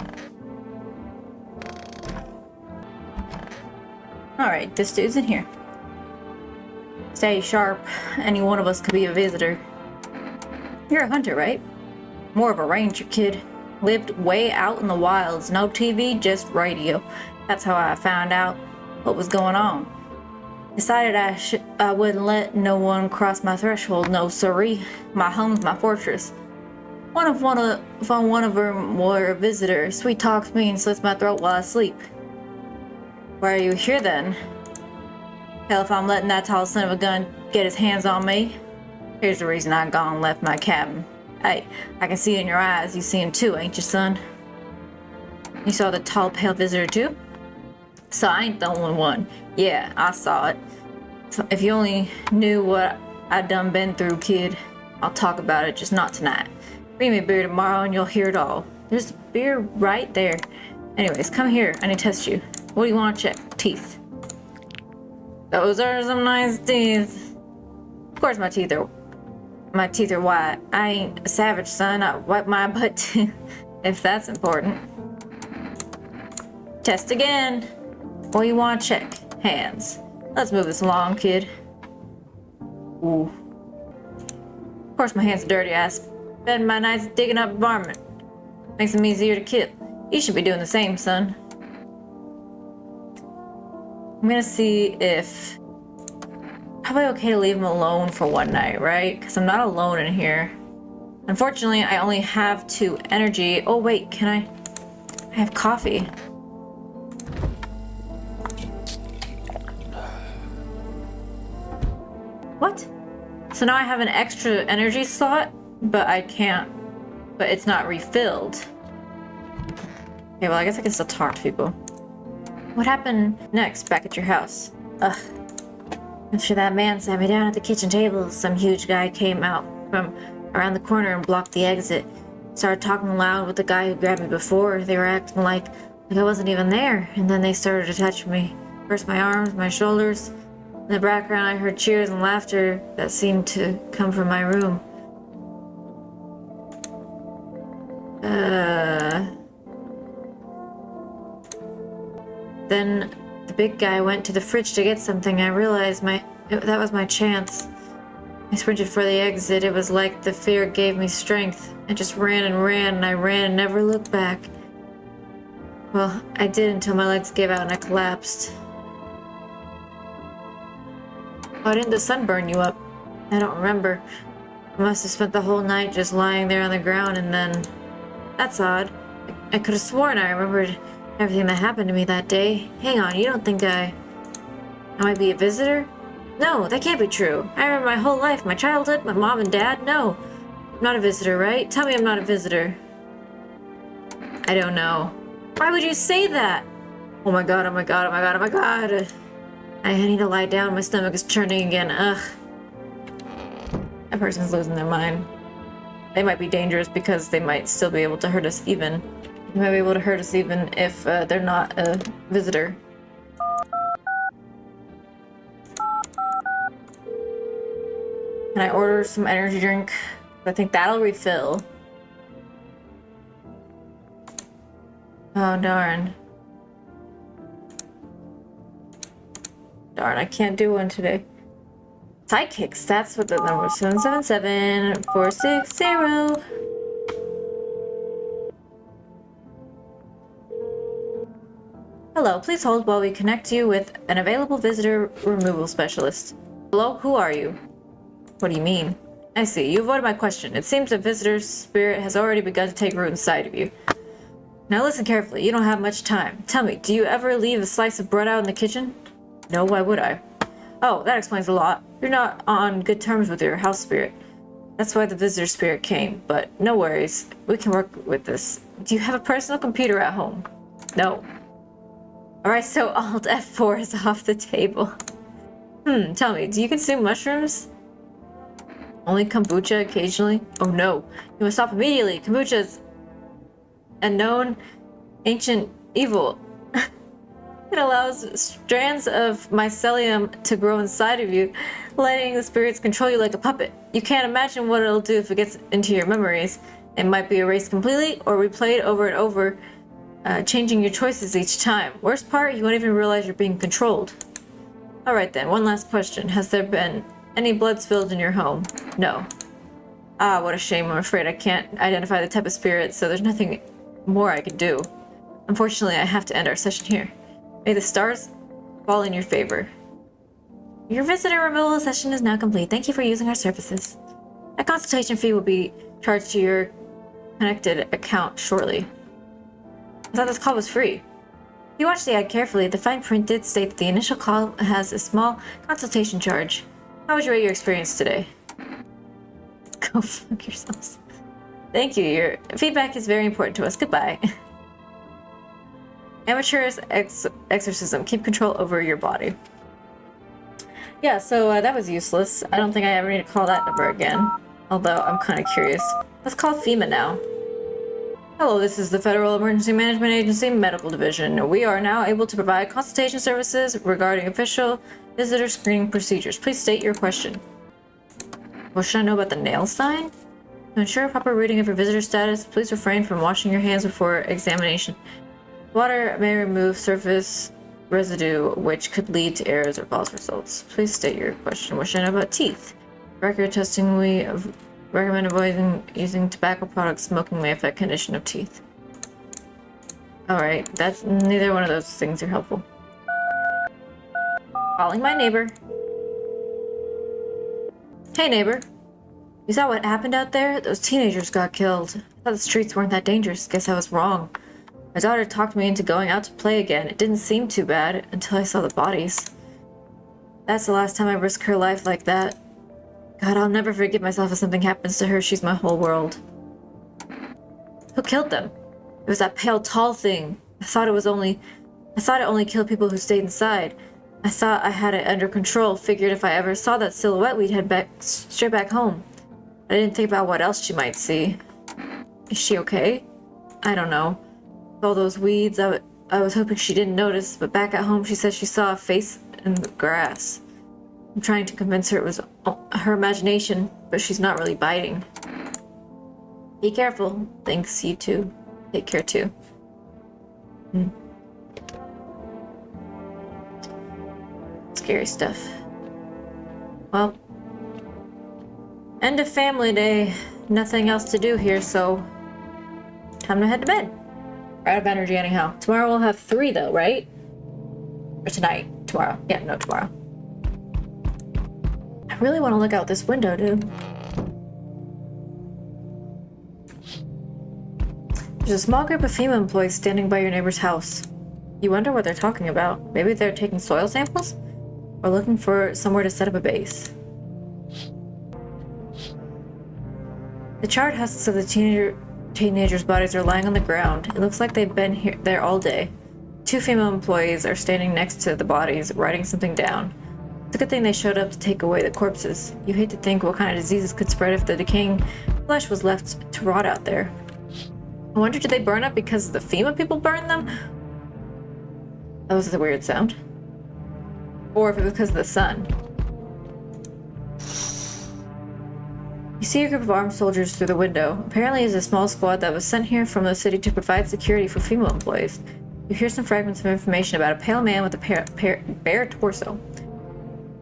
Alright, this dude's in here. Stay sharp. Any one of us could be a visitor. You're a hunter, right? More of a ranger, kid. Lived way out in the wilds. No TV, just radio. That's how I found out what was going on. Decided I wouldn't let no one cross my threshold. No siree. My home's my fortress. One of them were a visitor. Sweet talks me and slits my throat while I sleep. Why are you here then? Hell, if I'm letting that tall son of a gun get his hands on me. Here's the reason I gone and left my cabin. Hey, I can see it in your eyes. You see him too, ain't you, son? You saw the tall, pale visitor too? So I ain't the only one. Yeah, I saw it. So if you only knew what I done been through, kid. I'll talk about it, just not tonight. Bring me a beer tomorrow and you'll hear it all. There's a beer right there. Anyways, come here. I need to test you. What do you want to check? Teeth. Those are some nice teeth. Of course my teeth are white. I ain't a savage, son. I wipe my butt too, if that's important. Test again. What do you want to check? Hands. Let's move this along, kid. Ooh. Of course my hands are dirty. I spend my nights digging up varmint. Makes them easier to kill. You should be doing the same, son. I'm gonna see if... Probably okay to leave him alone for one night, right? Because I'm not alone in here. Unfortunately, I only have 2 energy. Oh wait, can I have coffee. What? So now I have an extra energy slot, but I can't... But it's not refilled. Okay, well I guess I can still talk to people. What happened next back at your house? Ugh. After that man sat me down at the kitchen table, some huge guy came out from around the corner and blocked the exit. Started talking loud with the guy who grabbed me before. They were acting like I wasn't even there, and then they started to touch me. First my arms, my shoulders. In the background I heard cheers and laughter that seemed to come from my room. Then the big guy went to the fridge to get something. I realized that was my chance. I sprinted for the exit. It was like the fear gave me strength. I just ran and ran, and I ran and never looked back. Well, I did until my legs gave out and I collapsed. Why didn't the sun burn you up? I don't remember. I must have spent the whole night just lying there on the ground and then... That's odd. I could have sworn I remembered everything that happened to me that day. Hang on, you don't think I might be a visitor? No, that can't be true. I remember my whole life, my childhood, my mom and dad. No, I'm not a visitor, right? Tell me I'm not a visitor. I don't know. Why would you say that? Oh my god, oh my god, oh my god, oh my god. I need to lie down. My stomach is churning again. Ugh. That person's losing their mind. They might be dangerous because they might still be able to hurt us even. They might be able to hurt us even if they're not a visitor. Can I order some energy drink? I think that'll refill. Oh, darn. Darn, I can't do one today. Sidekicks, that's what the number is. 777-460. Hello, please hold while we connect you with an available visitor removal specialist. Hello, who are you? What do you mean? I see. You avoided my question. It seems a visitor's spirit has already begun to take root inside of you. Now listen carefully. You don't have much time. Tell me, do you ever leave a slice of bread out in the kitchen? No, why would I? Oh, that explains a lot. You're not on good terms with your house spirit. That's why the visitor spirit came, but no worries. We can work with this. Do you have a personal computer at home? No. Alright, so Alt F4 is off the table. Tell me, do you consume mushrooms? Only kombucha occasionally? Oh no, you must stop immediately. Kombucha is a known ancient evil. It allows strands of mycelium to grow inside of you, letting the spirits control you like a puppet. You can't imagine what it'll do if it gets into your memories. It might be erased completely or replayed over and over, changing your choices each time. Worst part, you won't even realize you're being controlled. Alright then, one last question. Has there been any blood spilled in your home? No. Ah, what a shame. I'm afraid I can't identify the type of spirit, so there's nothing more I can do. Unfortunately, I have to end our session here. May the stars fall in your favor. Your visitor removal session is now complete. Thank you for using our services. A consultation fee will be charged to your connected account shortly. I thought this call was free. If you watch the ad carefully, the fine print did state that the initial call has a small consultation charge. How would you rate your experience today? Go fuck yourselves. Thank you. Your feedback is very important to us. Goodbye. Amateur's exorcism. Keep control over your body. Yeah, so that was useless. I don't think I ever need to call that number again. Although, I'm kind of curious. Let's call FEMA now. Hello, this is the Federal Emergency Management Agency Medical Division. We are now able to provide consultation services regarding official visitor screening procedures. Please state your question. What should I know about the nail sign? To ensure proper reading of your visitor status, please refrain from washing your hands before examination. Water may remove surface residue, which could lead to errors or false results. Please state your question. What should I know about teeth? Record testing, we recommend avoiding using tobacco products. Smoking may affect condition of teeth. Alright, that's neither one of those things are helpful. Calling my neighbor. Hey neighbor. You saw what happened out there? Those teenagers got killed. I thought the streets weren't that dangerous. Guess I was wrong. My daughter talked me into going out to play again. It didn't seem too bad until I saw the bodies. That's the last time I risked her life like that. God, I'll never forgive myself if something happens to her. She's my whole world. Who killed them? It was that pale, tall thing. I thought it only killed people who stayed inside. I thought I had it under control. Figured if I ever saw that silhouette, we'd head straight back home. I didn't think about what else she might see. Is she okay? I don't know. With all those weeds, I was hoping she didn't notice, but back at home she said she saw a face in the grass. I'm trying to convince her it was her imagination, but she's not really biting. Be careful. Thanks, you too. Take care too. Scary stuff. Well, end of family day. Nothing else to do here, so time to head to bed. We're out of energy anyhow. Tomorrow we'll have 3 though, right? Or tonight. Tomorrow. Yeah, no, tomorrow. I really want to look out this window, dude. There's a small group of FEMA employees standing by your neighbor's house. You wonder what they're talking about. Maybe they're taking soil samples? Or looking for somewhere to set up a base. The charred husks of the teenagers' bodies are lying on the ground. It looks like they've been there all day. 2 female employees are standing next to the bodies, writing something down. It's a good thing they showed up to take away the corpses. You hate to think what kind of diseases could spread if the decaying flesh was left to rot out there. I wonder, did they burn up because the FEMA people burned them? That was a weird sound. Or if it was because of the sun. You see a group of armed soldiers through the window. Apparently it's a small squad that was sent here from the city to provide security for female employees. You hear some fragments of information about a pale man with a bare torso.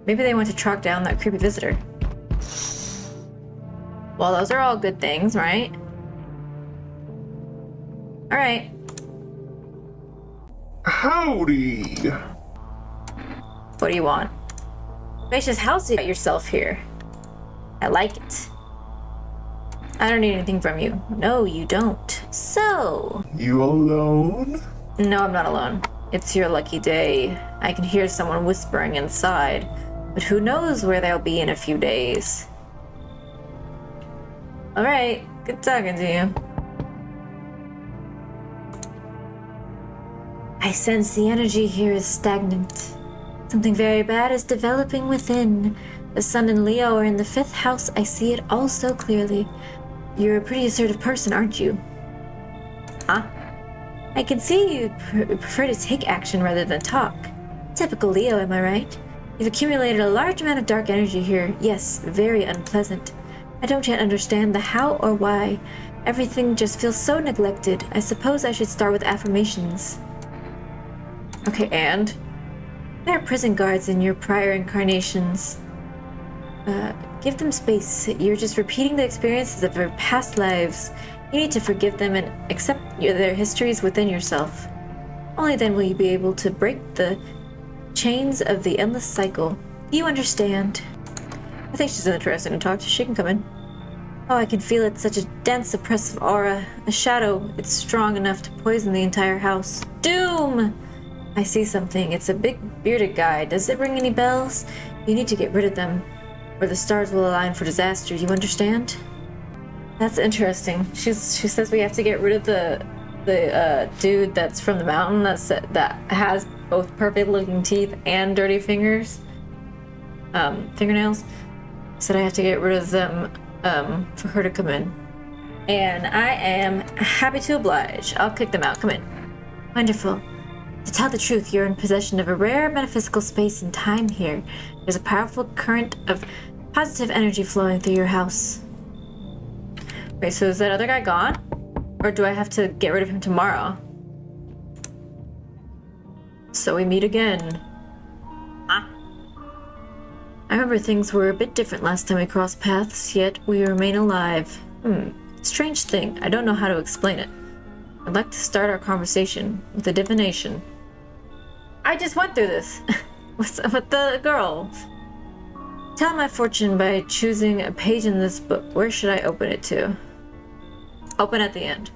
Maybe they went to track down that creepy visitor. Well, those are all good things, right? Alright.
Howdy!
What do you want? Spacious house you got yourself here. I like it. I don't need anything from you. No, you don't. So...
You alone?
No, I'm not alone. It's your lucky day. I can hear someone whispering inside, but who knows where they'll be in a few days. Alright, good talking to you. I sense the energy here is stagnant. Something very bad is developing within. The sun and Leo are in the 5th house. I see it all so clearly. You're a pretty assertive person, aren't you? Huh? I can see you prefer to take action rather than talk. Typical Leo, am I right? You've accumulated a large amount of dark energy here. Yes, very unpleasant. I don't yet understand the how or why. Everything just feels so neglected. I suppose I should start with affirmations. Okay, and? There are prison guards in your prior incarnations. Give them space. You're just repeating the experiences of your past lives. You need to forgive them and accept their histories within yourself. Only then will you be able to break the chains of the endless cycle. Do you understand? I think she's interested in talk to. She can come in. Oh, I can feel it. Such a dense, oppressive aura. A shadow. It's strong enough to poison the entire house. Doom! I see something. It's a big, bearded guy. Does it ring any bells? You need to get rid of them, or the stars will align for disaster. You understand? That's interesting. She says we have to get rid of the dude that's from the mountain that has both perfect-looking teeth and dirty fingernails. Said I have to get rid of them for her to come in, and I am happy to oblige. I'll kick them out. Come in. Wonderful. To tell the truth, you're in possession of a rare metaphysical space and time here. There's a powerful current of positive energy flowing through your house. Wait, so is that other guy gone? Or do I have to get rid of him tomorrow? So we meet again. Huh? I remember things were a bit different last time we crossed paths, yet we remain alive. Strange thing. I don't know how to explain it. I'd like to start our conversation with a divination. I just went through this with the girl. Tell my fortune by choosing a page in this book. Where should I open it to? Open at the end.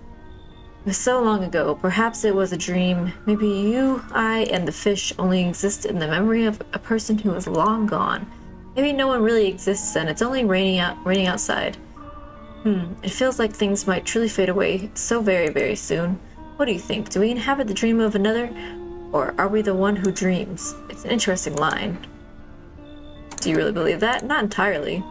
It was so long ago. Perhaps it was a dream. Maybe you, I, and the fish only exist in the memory of a person who is long gone. Maybe no one really exists and it's only raining outside. It feels like things might truly fade away so very, very soon. What do you think? Do we inhabit the dream of another? Or are we the one who dreams? It's an interesting line. Do you really believe that? Not entirely.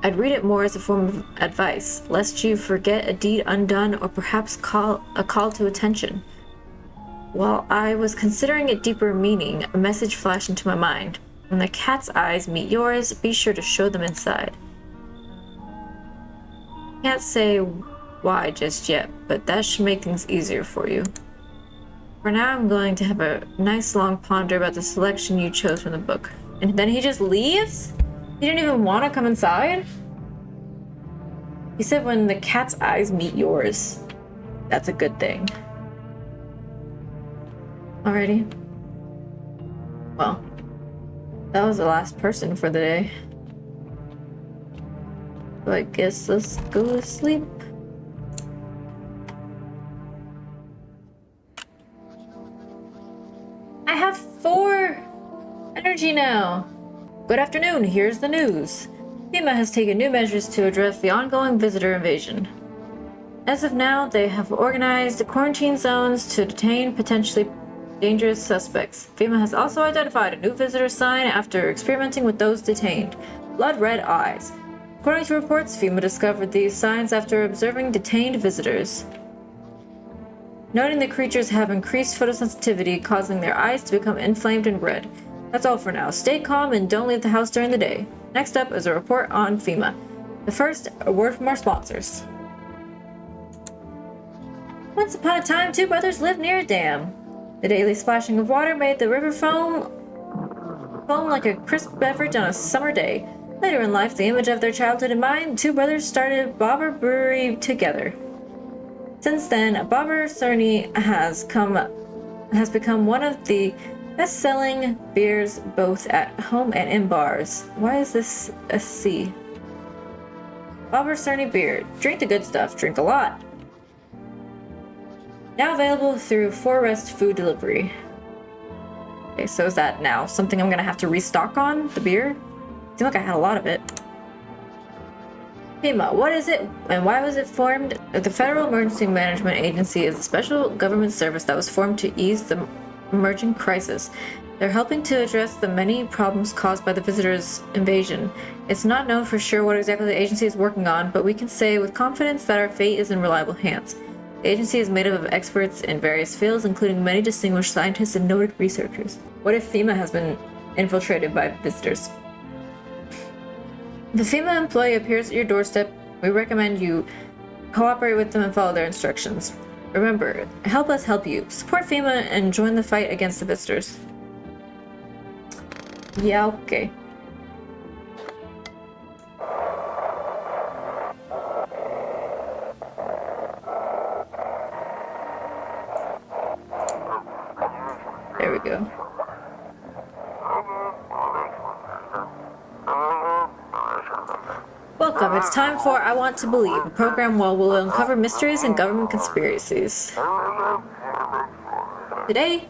I'd read it more as a form of advice, lest you forget a deed undone or perhaps a call to attention. While I was considering its deeper meaning, a message flashed into my mind. When the cat's eyes meet yours, be sure to show them inside. Can't say why just yet, but that should make things easier for you. For now, I'm going to have a nice long ponder about the selection you chose from the book. And then he just leaves? He didn't even want to come inside? He said when the cat's eyes meet yours. That's a good thing. Alrighty. Well, that was the last person for the day. So I guess let's go to sleep. I have 4 energy now. Good afternoon, here's the news. FEMA has taken new measures to address the ongoing visitor invasion. As of now, they have organized quarantine zones to detain potentially dangerous suspects. FEMA has also identified a new visitor sign after experimenting with those detained. Blood red eyes. According to reports, FEMA discovered these signs after observing detained visitors. Noting the creatures have increased photosensitivity, causing their eyes to become inflamed and red. That's all for now. Stay calm and don't leave the house during the day. Next up is a report on FEMA. But first, a word from our sponsors. Once upon a time, 2 brothers lived near a dam. The daily splashing of water made the river foam like a crisp beverage on a summer day. Later in life, the image of their childhood in mind, 2 brothers started Bobber Brewery together. Since then, Bobber Cerny has become one of the best-selling beers both at home and in bars. Why is this a C? Bob Cerny beer. Drink the good stuff. Drink a lot. Now available through Forest Food Delivery. Okay, so is that now something I'm gonna have to restock on? The beer? Seemed like I had a lot of it. FEMA, what is it and why was it formed? The Federal Emergency Management Agency is a special government service that was formed to ease the emerging crisis. They're helping to address the many problems caused by the visitors' invasion. It's not known for sure what exactly the agency is working on, but we can say with confidence that our fate is in reliable hands. The agency is made up of experts in various fields, including many distinguished scientists and noted researchers. What if FEMA has been infiltrated by visitors? If a FEMA employee appears at your doorstep, we recommend you cooperate with them and follow their instructions. Remember, help us help you. Support FEMA and join the fight against the visitors. Yeah, okay. There we go. Welcome, it's time for I Want to Believe, a program where we'll uncover mysteries and government conspiracies. Today,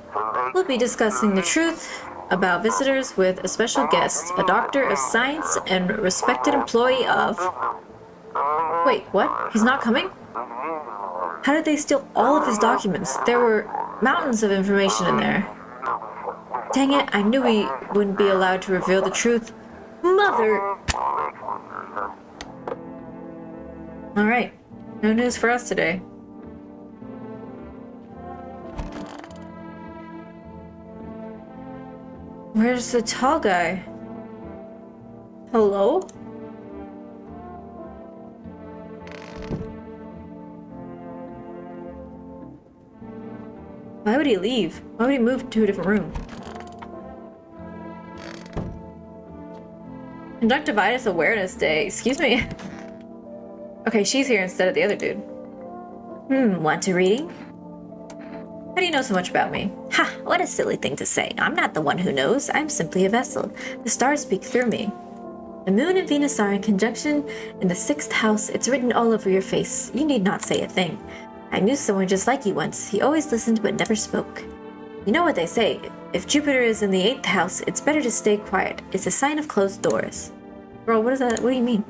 we'll be discussing the truth about visitors with a special guest, a doctor of science and respected employee of... Wait, what? He's not coming? How did they steal all of his documents? There were mountains of information in there. Dang it, I knew we wouldn't be allowed to reveal the truth. Mother! Alright, no news for us today. Where's the tall guy? Hello? Why would he leave? Why would he move to a different room? Conjunctivitis Awareness Day. Excuse me. Okay, she's here instead of the other dude. Want a reading? How do you know so much about me? Ha, what a silly thing to say. I'm not the one who knows. I'm simply a vessel. The stars speak through me. The moon and Venus are in conjunction in the 6th house. It's written all over your face. You need not say a thing. I knew someone just like you once. He always listened but never spoke. You know what they say. If Jupiter is in the 8th house, it's better to stay quiet. It's a sign of closed doors. Girl, what is that? What do you mean?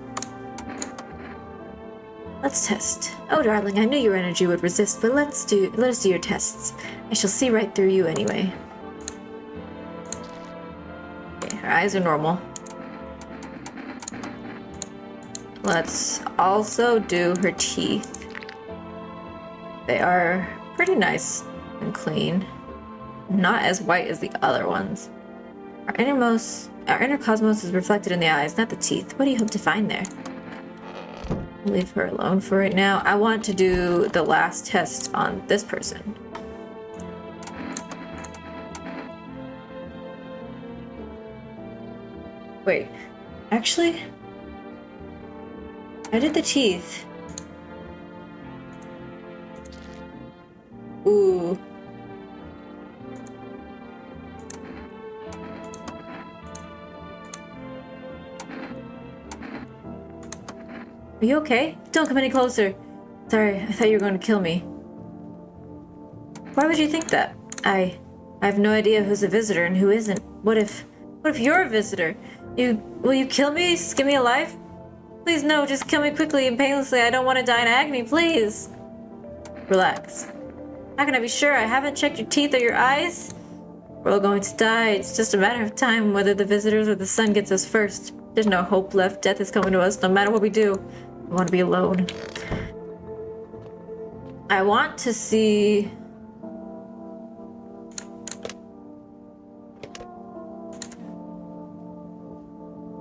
Let's test. Oh, darling, I knew your energy would resist, but let us do your tests. I shall see right through you anyway. Okay, her eyes are normal. Let's also do her teeth. They are pretty nice and clean. Not as white as the other ones. Our inner cosmos is reflected in the eyes, not the teeth. What do you hope to find there? Leave her alone for right now. I want to do the last test on this person. Wait, actually, I did the teeth. Ooh. Are you okay? Don't come any closer. Sorry, I thought you were going to kill me. Why would you think that? I have no idea who's a visitor and who isn't. What if you're a visitor? Will you kill me? Skin me alive? Please no, just kill me quickly and painlessly. I don't want to die in agony, please. Relax. How can I be sure? I haven't checked your teeth or your eyes. We're all going to die. It's just a matter of time whether the visitors or the sun gets us first. There's no hope left. Death is coming to us no matter what we do. I want to be alone. I want to see...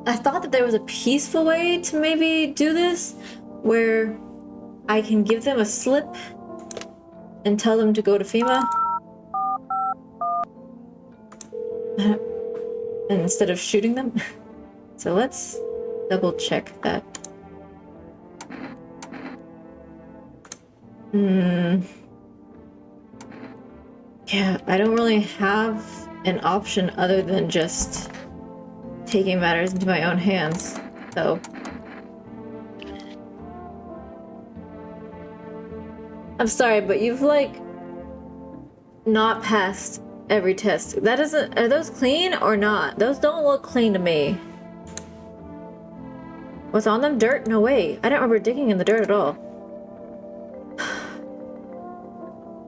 I thought that there was a peaceful way to maybe do this, where I can give them a slip and tell them to go to FEMA. Instead of shooting them. So let's double check that. Yeah, I don't really have an option other than just taking matters into my own hands. So I'm sorry, but you've like not passed every test. That doesn't. Are those clean or not? Those don't look clean to me. What's on them? Dirt? No way. I don't remember digging in the dirt at all.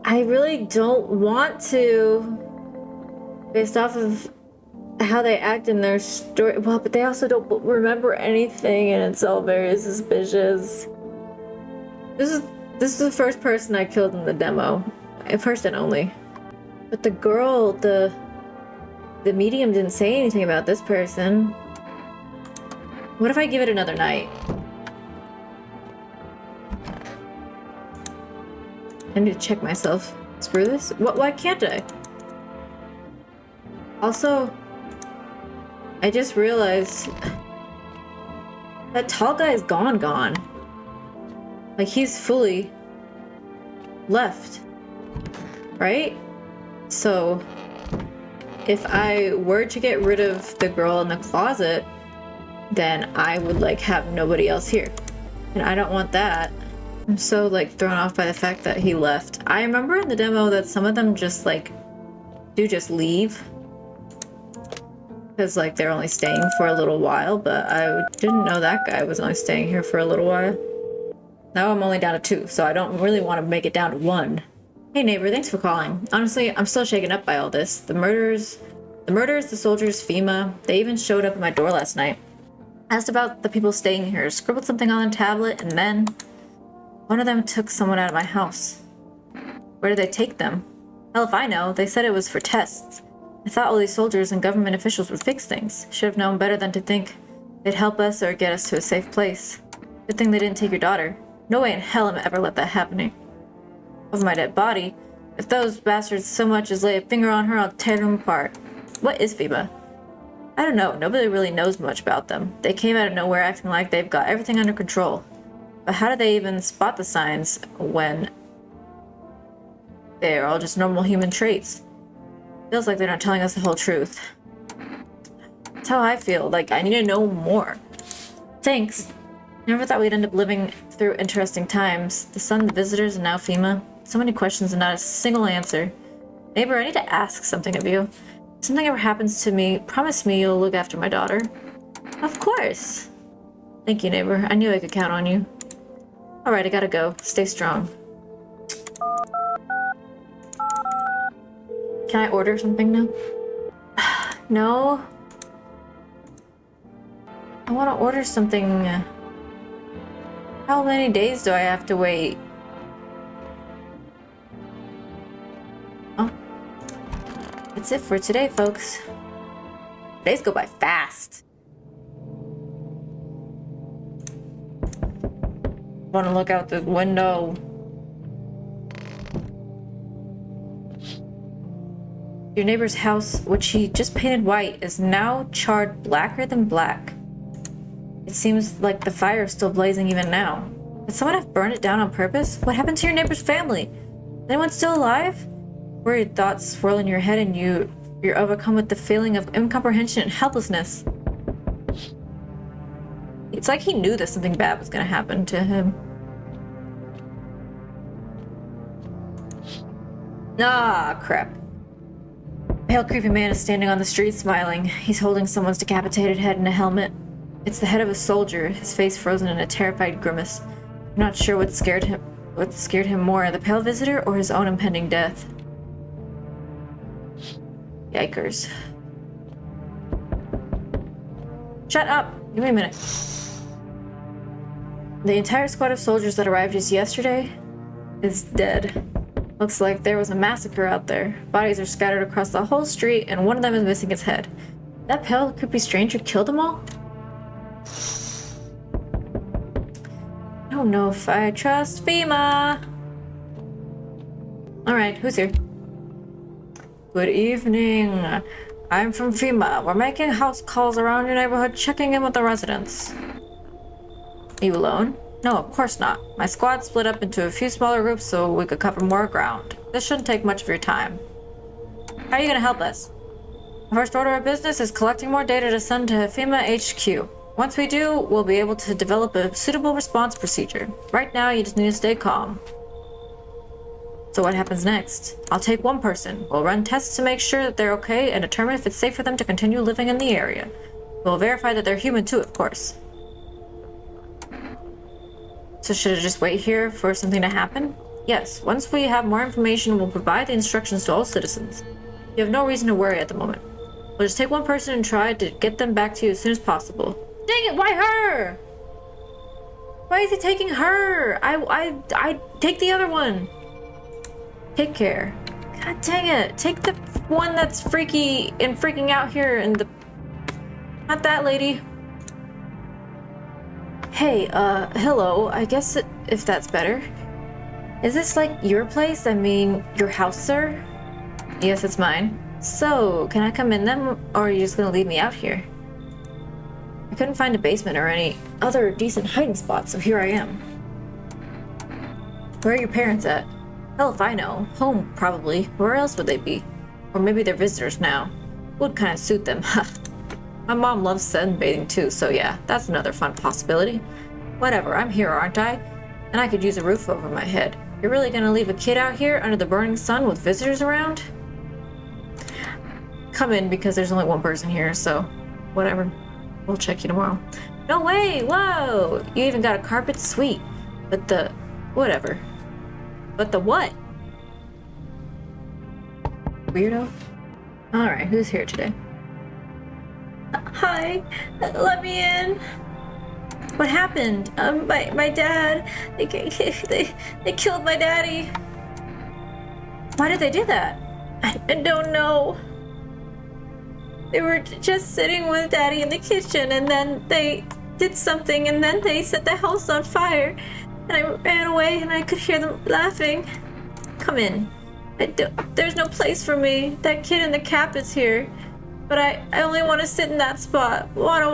I really don't want to, based off of how they act in their story. Well, but they also don't remember anything, and it's all very suspicious. This is the first person I killed in the demo, first and only. But the girl, the medium didn't say anything about this person. What if I give it another night? I need to check myself. Screw this. What? Why can't I? Also, I just realized that tall guy is gone. Like, he's fully left, right? So, if I were to get rid of the girl in the closet, then I would, like, have nobody else here. And I don't want that. I'm so, like, thrown off by the fact that he left. I remember in the demo that some of them just, like, do just leave. Because, like, they're only staying for a little while, but I didn't know that guy was only staying here for a little while. Now I'm only down to 2, so I don't really want to make it down to 1. Hey neighbor, thanks for calling. Honestly, I'm still shaken up by all this. The murders, the soldiers, FEMA, they even showed up at my door last night. Asked about the people staying here, scribbled something on a tablet, and then one of them took someone out of my house. Where did they take them? Hell if I know, they said it was for tests. I thought all these soldiers and government officials would fix things. Should have known better than to think they'd help us or get us to a safe place. Good thing they didn't take your daughter. No way in hell am I ever let that happen. Over my dead body. If those bastards so much as lay a finger on her, I'll tear them apart. What is FEMA? I don't know. Nobody really knows much about them. They came out of nowhere acting like they've got everything under control. But how do they even spot the signs when they're all just normal human traits? Feels like they're not telling us the whole truth. That's how I feel. Like, I need to know more. Thanks. Never thought we'd end up living through interesting times. The sun, the visitors, and now FEMA. So many questions and not a single answer. Neighbor, I need to ask something of you. If something ever happens to me, promise me you'll look after my daughter. Of course. Thank you, neighbor. I knew I could count on you. Alright, I gotta go. Stay strong. Can I order something now? No. I want to order something. How many days do I have to wait? Oh. That's it for today, folks. Days go by fast. Want to look out the window. Your neighbor's house, which he just painted white, is now charred blacker than black. It seems like the fire is still blazing even now. Did someone have burned it down on purpose? What happened to your neighbor's family? Is anyone still alive? Worried thoughts swirl in your head and you're overcome with the feeling of incomprehension and helplessness. It's like he knew that something bad was going to happen to him. Ah, crap. A pale, creepy man is standing on the street smiling. He's holding someone's decapitated head in a helmet. It's the head of a soldier, his face frozen in a terrified grimace. I'm not sure what scared him more, the pale visitor or his own impending death. Yikers. Shut up! Give me a minute. The entire squad of soldiers that arrived just yesterday is dead. Looks like there was a massacre out there. Bodies are scattered across the whole street, and one of them is missing its head. That pale, creepy stranger killed them all? I don't know if I trust FEMA. Alright, who's here? Good evening. I'm from FEMA. We're making house calls around your neighborhood, checking in with the residents. Are you alone? No, of course not. My squad split up into a few smaller groups so we could cover more ground. This shouldn't take much of your time. How are you going to help us? The first order of business is collecting more data to send to FEMA HQ. Once we do, we'll be able to develop a suitable response procedure. Right now, you just need to stay calm. So what happens next? I'll take one person. We'll run tests to make sure that they're okay and determine if it's safe for them to continue living in the area. We'll verify that they're human too, of course. So should I just wait here for something to happen? Yes, once we have more information, we'll provide the instructions to all citizens. You have no reason to worry at the moment. We'll just take one person and try to get them back to you as soon as possible. Dang it, why her? Why is he taking her? I take the other one. Take care. God dang it. Take the one that's freaky and freaking out here and the... Not that lady. Hey, hello. I guess if that's better. Is this like your place? I mean, your house, sir? Yes, it's mine. So, can I come in then, or are you just gonna leave me out here? I couldn't find a basement or any other decent hiding spot, so here I am. Where are your parents at? Hell if I know. Home, probably. Where else would they be? Or maybe they're visitors now. Would kind of suit them. My mom loves sunbathing too, so yeah, that's another fun possibility. Whatever, I'm here, aren't I? And I could use a roof over my head. You're really gonna leave a kid out here under the burning sun with visitors around? Come in, because there's only one person here, so whatever. We'll check you tomorrow. No way! Whoa! You even got a carpet? Sweet. But the... whatever. But the what? Weirdo? Alright, who's here today? Hi, let me in. What happened? My dad. They killed my daddy. Why did they do that? I don't know. They were just sitting with daddy in the kitchen, and then they did something, and then they set the house on fire. And I ran away, and I could hear them laughing. Come in. There's no place for me. That kid in the cap is here. But I only want to sit in that spot. Wanna.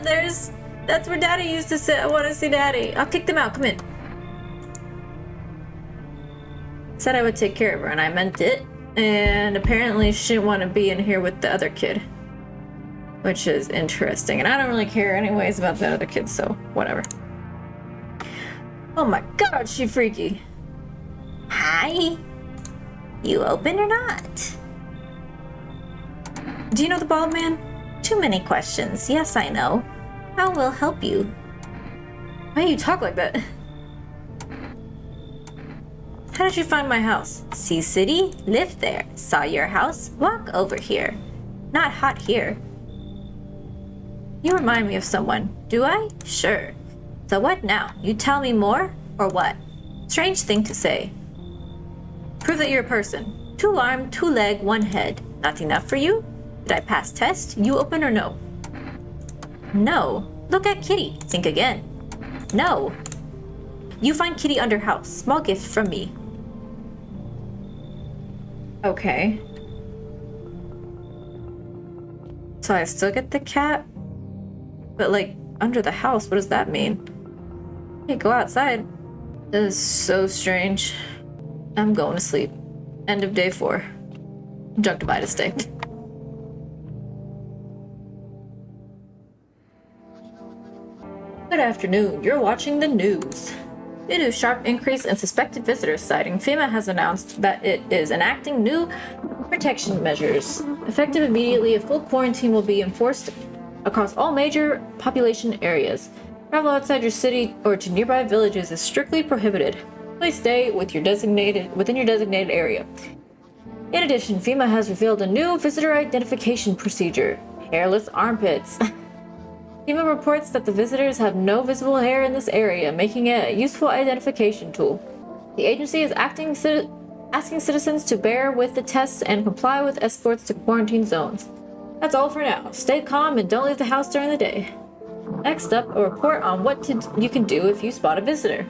That's where daddy used to sit. I want to see daddy. I'll kick them out. Come in. Said I would take care of her, and I meant it. And apparently she didn't want to be in here with the other kid. Which is interesting. And I don't really care anyways about the other kid, so whatever. Oh my god, she freaky.
Hi. You open or not?
Do you know the bald man?
Too many questions. Yes, I know. How will help you?
Why do you talk like that? How did you find my house?
Sea City? Live there. Saw your house? Walk over here. Not hot here.
You remind me of someone.
Do I? Sure. So what now? You tell me more? Or what? Strange thing to say.
Prove that you're a person.
2 arm, 2 leg, 1 head. Not enough for you? Did I pass test? You open or no? No. Look at Kitty. Think again. No. You find Kitty under house. Small gift from me.
Okay. So I still get the cat? But like, under the house, what does that mean? Hey, go outside. This is so strange. I'm going to sleep. End of day 4. Conjunctivitis day. Good afternoon. You're watching the news. Due to a sharp increase in suspected visitor sighting, FEMA has announced that it is enacting new protection measures. Effective immediately, a full quarantine will be enforced across all major population areas. Travel outside your city or to nearby villages is strictly prohibited. Please stay within your designated area. In addition, FEMA has revealed a new visitor identification procedure: hairless armpits. FEMA reports that the visitors have no visible hair in this area, making it a useful identification tool. The agency is asking citizens to bear with the tests and comply with escorts to quarantine zones. That's all for now. Stay calm and don't leave the house during the day. Next up, a report on what you can do if you spot a visitor.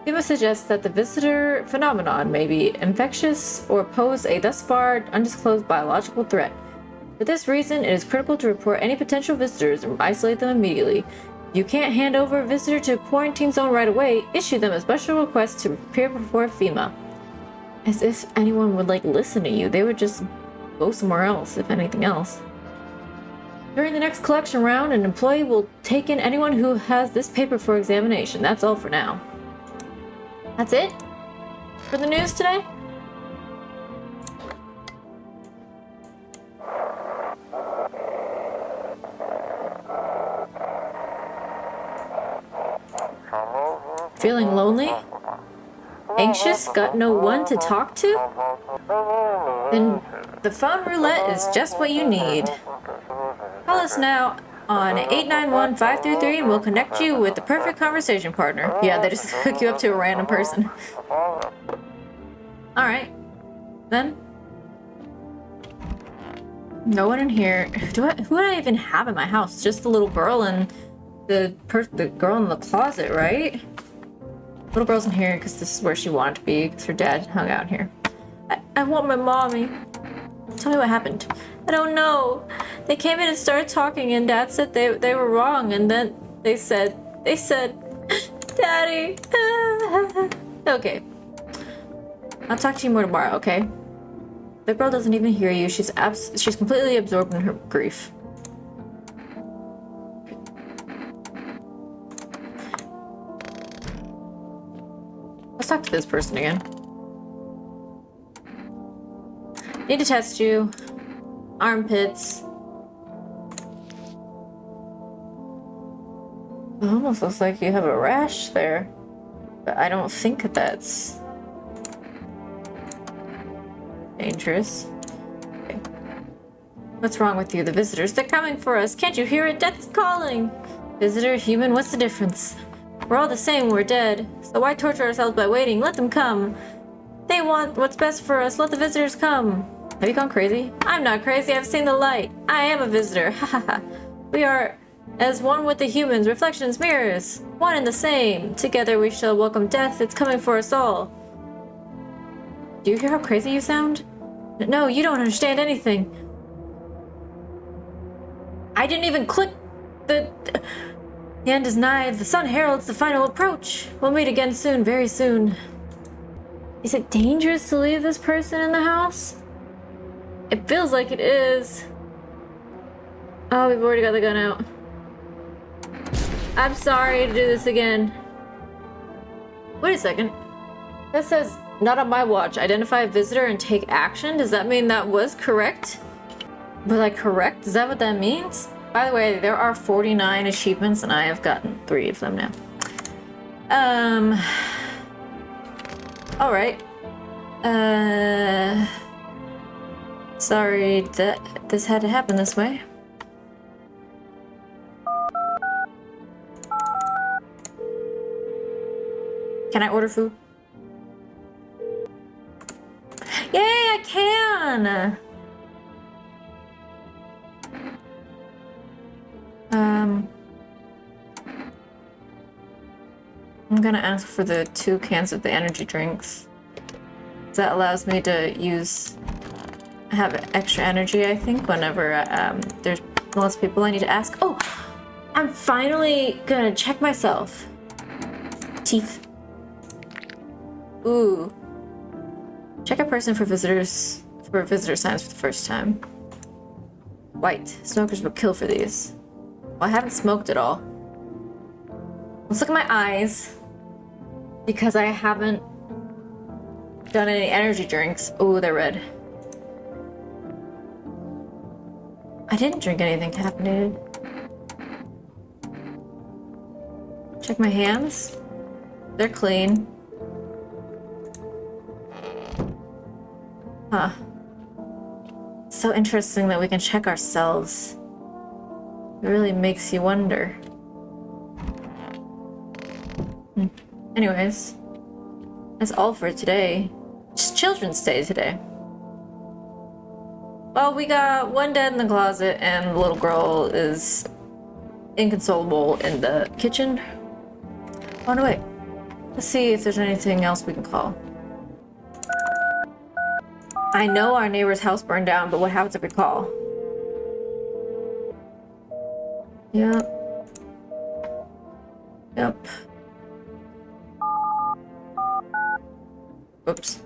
FEMA suggests that the visitor phenomenon may be infectious or pose a thus far undisclosed biological threat. For this reason, it is critical to report any potential visitors and isolate them immediately. If you can't hand over a visitor to a quarantine zone right away, issue them a special request to appear before FEMA. As if anyone would listen to you, they would just go somewhere else, if anything else. During the next collection round, an employee will take in anyone who has this paper for examination. That's all for now. That's it? For the news today? Feeling lonely? Anxious? Got no one to talk to? Then the phone roulette is just what you need. Call us now on 891-533 and we'll connect you with the perfect conversation partner. Yeah, they just hook you up to a random person. Alright. Then. No one in here. Who would I even have in my house? Just the little girl and the girl in the closet, right? Little girl's in here because this is where she wanted to be because her dad hung out here. I want my mommy. Tell me what happened. I don't know. They came in and started talking and Dad said they were wrong and then they said, Daddy. Okay. I'll talk to you more tomorrow, okay? The girl doesn't even hear you. She's completely absorbed in her grief. Let's talk to this person again. Need to test you. Armpits. It almost looks like you have a rash there. But I don't think that's dangerous. Okay. What's wrong with you? The visitors, they're coming for us. Can't you hear it? Death is calling. Visitor, human, what's the difference? We're all the same, we're dead. So why torture ourselves by waiting? Let them come. They want what's best for us. Let the visitors come. Have you gone crazy? I'm not crazy. I've seen the light. I am a visitor. Ha ha ha. We are as one with the humans, reflections, mirrors. One and the same. Together we shall welcome death. It's coming for us all. Do you hear how crazy you sound? No, you don't understand anything. I didn't even click the end is nigh. The sun heralds the final approach. We'll meet again soon, very soon. Is it dangerous to leave this person in the house? It feels like it is. Oh, we've already got the gun out. I'm sorry to do this again. Wait a second. That says, not on my watch. Identify a visitor and take action? Does that mean that was correct? Was I correct? Is that what that means? By the way, there are 49 achievements and I have gotten 3 of them now. Alright. Sorry that this had to happen this way. Can I order food? Yay, I can! I'm gonna ask for the 2 cans of the energy drinks. That allows me to have extra energy, I think, whenever there's less people I need to ask. Oh, I'm finally gonna check myself. Teeth. Ooh. Check a person for visitor signs for the first time. White. Smokers will kill for these. Well, I haven't smoked at all. Let's look at my eyes. Because I haven't done any energy drinks. Oh, they're red. I didn't drink anything caffeinated. Check my hands. They're clean. Huh. So interesting that we can check ourselves. It really makes you wonder. Anyways, that's all for today. It's Children's Day today. Well, we got one dead in the closet and the little girl is inconsolable in the kitchen. Oh no, wait. Let's see if there's anything else we can call. I know our neighbor's house burned down, but what happens if we call? Yep. Yep. Oops.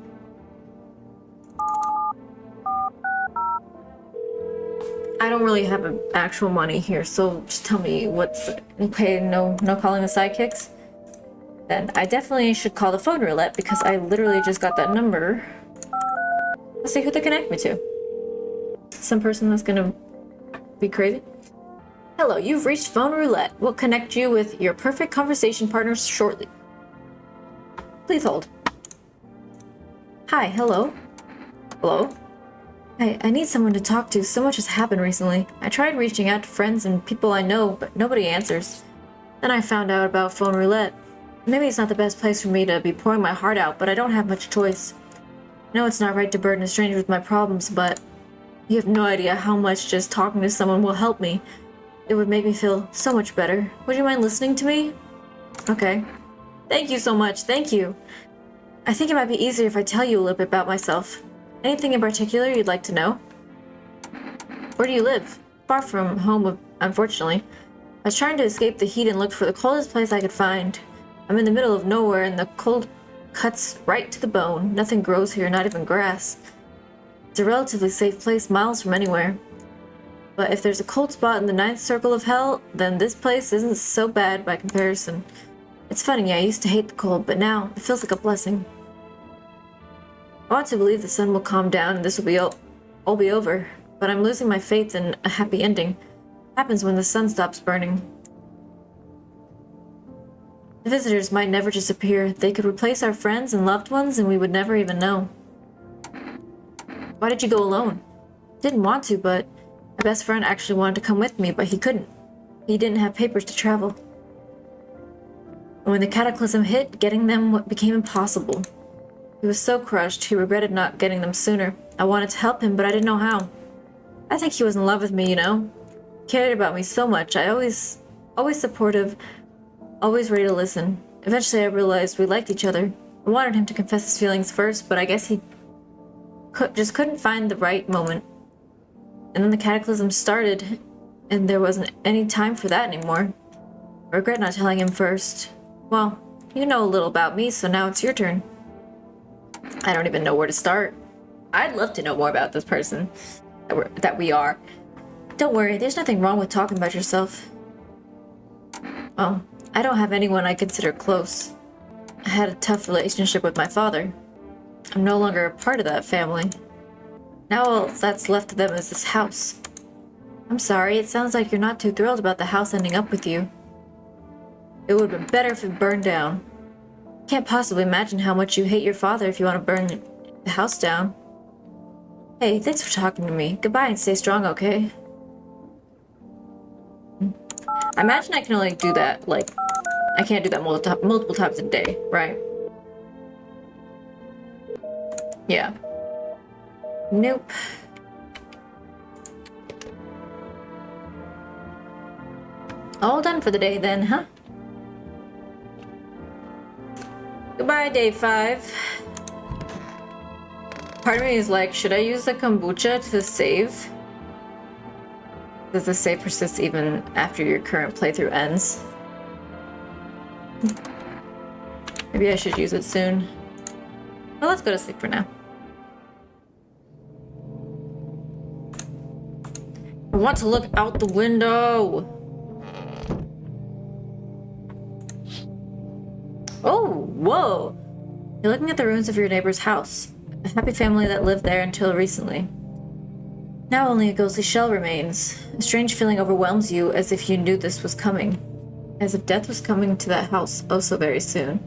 I don't really have actual money here, so just tell me what's okay. No calling the sidekicks. Then I definitely should call the phone roulette because I literally just got that number. Let's see who they connect me to. Some person that's gonna be crazy. Hello, you've reached phone roulette. We'll connect you with your perfect conversation partners shortly. Please hold. Hi, hello? Hello? I need someone to talk to. So much has happened recently. I tried reaching out to friends and people I know, but nobody answers. Then I found out about phone roulette. Maybe it's not the best place for me to be pouring my heart out, but I don't have much choice. I know it's not right to burden a stranger with my problems, but you have no idea how much just talking to someone will help me. It would make me feel so much better. Would you mind listening to me? Okay. Thank you so much. Thank you. I think it might be easier if I tell you a little bit about myself. Anything in particular you'd like to know? Where do you live? Far from home, unfortunately. I was trying to escape the heat and looked for the coldest place I could find. I'm in the middle of nowhere and the cold cuts right to the bone. Nothing grows here, not even grass. It's a relatively safe place, miles from anywhere. But if there's a cold spot in the ninth circle of hell, then this place isn't so bad by comparison. It's funny, I used to hate the cold, but now it feels like a blessing. I want to believe the sun will calm down and this will be all be over, but I'm losing my faith in a happy ending. It happens when the sun stops burning. The visitors might never disappear. They could replace our friends and loved ones and we would never even know. Why did you go alone? Didn't want to, but my best friend actually wanted to come with me, but he couldn't. He didn't have papers to travel. And when the cataclysm hit, getting them became impossible. He was so crushed, he regretted not getting them sooner. I wanted to help him, but I didn't know how. I think he was in love with me, you know? He cared about me so much. Always supportive, always ready to listen. Eventually I realized we liked each other. I wanted him to confess his feelings first, but I guess he just couldn't find the right moment. And then the cataclysm started, and there wasn't any time for that anymore. I regret not telling him first. Well, you know a little about me, so now it's your turn. I don't even know where to start. I'd love to know more about this person that we are. Don't worry, there's nothing wrong with talking about yourself. Well, I don't have anyone I consider close. I had a tough relationship with my father. I'm no longer a part of that family. Now all that's left of them is this house. I'm sorry, it sounds like you're not too thrilled about the house ending up with you. It would have been better if it burned down. Can't possibly imagine how much you hate your father if you want to burn the house down. Hey, thanks for talking to me. Goodbye and stay strong, okay? I imagine I can only do that, like, I can't do that multiple times a day, right? Yeah. Nope. All done for the day then, huh? Goodbye, day 5. Part of me is like, should I use the kombucha to save? Does the save persist even after your current playthrough ends? Maybe I should use it soon. Well, let's go to sleep for now. I want to look out the window. Oh, whoa! You're looking at the ruins of your neighbor's house. A happy family that lived there until recently. Now only a ghostly shell remains. A strange feeling overwhelms you as if you knew this was coming. As if death was coming to that house oh so very soon.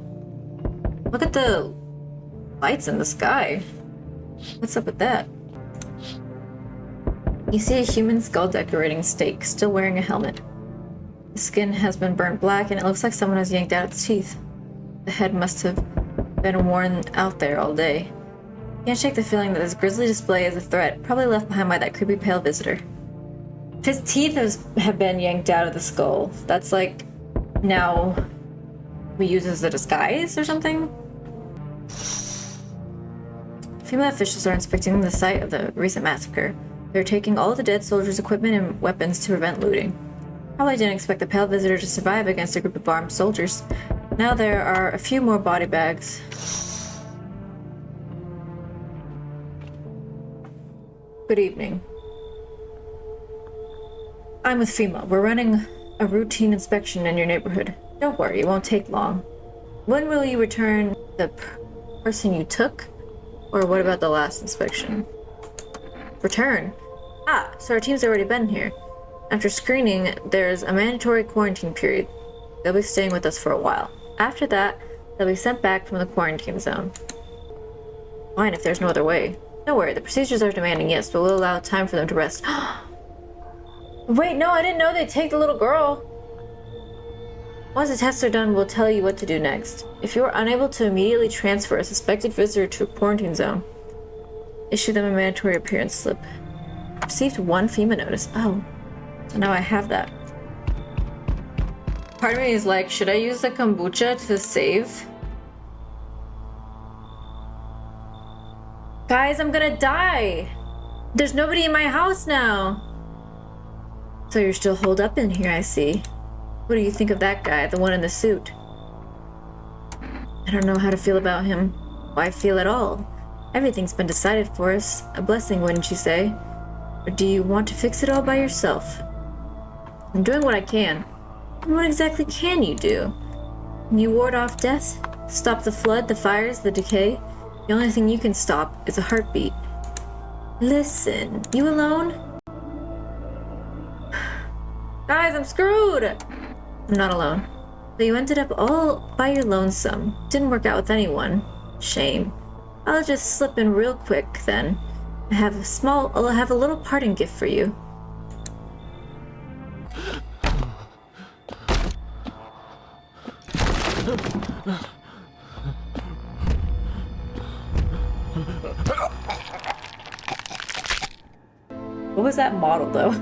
Look at the lights in the sky. What's up with that? You see a human skull decorating stake, still wearing a helmet. The skin has been burnt black and it looks like someone has yanked out its teeth. The head must have been worn out there all day. You can't shake the feeling that this grisly display is a threat, probably left behind by that creepy pale visitor. If his teeth have been yanked out of the skull, that's like now we use as a disguise or something? Female officials are inspecting the site of the recent massacre. They're taking all of the dead soldiers' equipment and weapons to prevent looting. Probably didn't expect the pale visitor to survive against a group of armed soldiers. Now there are a few more body bags. Good evening. I'm with FEMA. We're running a routine inspection in your neighborhood. Don't worry, it won't take long. When will you return the person you took? Or what about the last inspection? Return? Ah, so our team's already been here. After screening, there's a mandatory quarantine period. They'll be staying with us for a while. After that, they'll be sent back from the quarantine zone. Fine, if there's no other way. Don't worry, the procedures are demanding, yes, but we'll allow time for them to rest. Wait, no, I didn't know they'd take the little girl. Once the tests are done, we'll tell you what to do next. If you are unable to immediately transfer a suspected visitor to a quarantine zone, issue them a mandatory appearance slip. Received 1 FEMA notice. Oh, so now I have that. Part of me is like, should I use the kombucha to save? Guys, I'm gonna die! There's nobody in my house now! So you're still holed up in here, I see. What do you think of that guy, the one in the suit? I don't know how to feel about him. Why feel at all? Everything's been decided for us. A blessing, wouldn't you say? Or do you want to fix it all by yourself? I'm doing what I can. And what exactly can you do? Can you ward off death? Stop the flood, the fires, the decay? The only thing you can stop is a heartbeat. Listen, you alone? Guys, I'm screwed! I'm not alone. But you ended up all by your lonesome. Didn't work out with anyone. Shame. I'll just slip in real quick then. I'll have a little parting gift for you. What was that model though?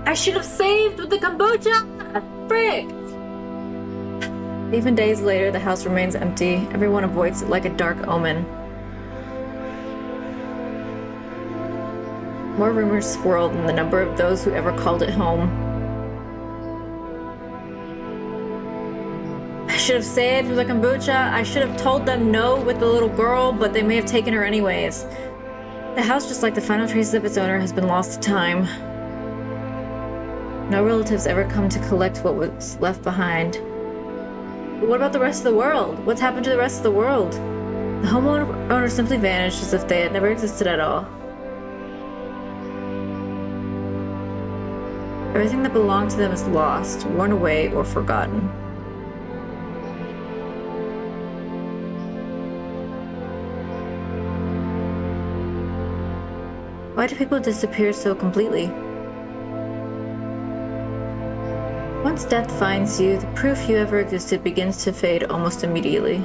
I should have saved with the kombucha! Frick! Even days later, the house remains empty. Everyone avoids it like a dark omen. More rumors swirled in the number of those who ever called it home. I should have saved with the kombucha. I should have told them no with the little girl, but they may have taken her anyways. The house, just like the final traces of its owner, has been lost to time. No relatives ever come to collect what was left behind. But what about the rest of the world? What's happened to the rest of the world? The homeowner simply vanished as if they had never existed at all. Everything that belonged to them is lost, worn away, or forgotten. Why do people disappear so completely? Once death finds you, the proof you ever existed begins to fade almost immediately.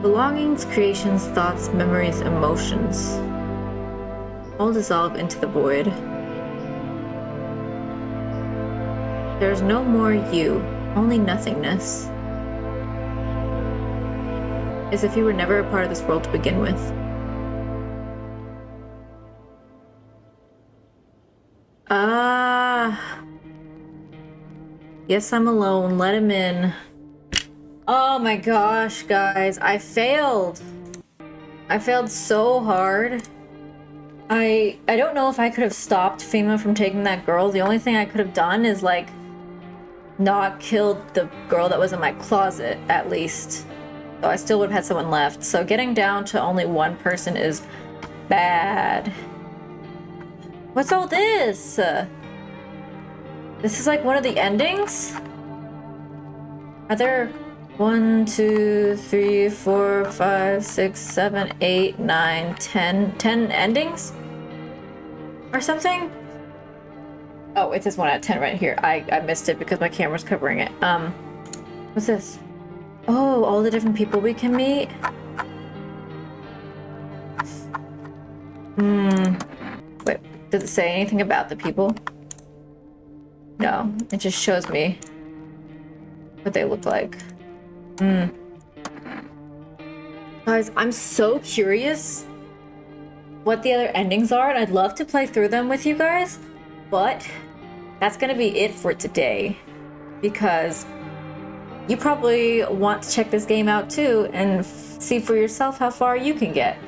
Belongings, creations, thoughts, memories, emotions all dissolve into the void. There is no more you, only nothingness. As if you were never a part of this world to begin with. Yes, I'm alone. Let him in. Oh my gosh, guys. I failed. I failed so hard. I don't know if I could have stopped FEMA from taking that girl. The only thing I could have done is, like, not killed the girl that was in my closet, at least. So I still would have had someone left. So getting down to only one person is bad. What's all this? This is like one of the endings? Are there 1, 2, 3, 4, 5, 6, 7, 8, 9, 10 endings? Or something? Oh, it says 1 out of 10 right here. I missed it because my camera's covering it. What's this? Oh, all the different people we can meet? Wait, does it say anything about the people? No, it just shows me what they look like. Guys, I'm so curious what the other endings are, and I'd love to play through them with you guys, but that's gonna be it for today, because you probably want to check this game out too and see for yourself how far you can get.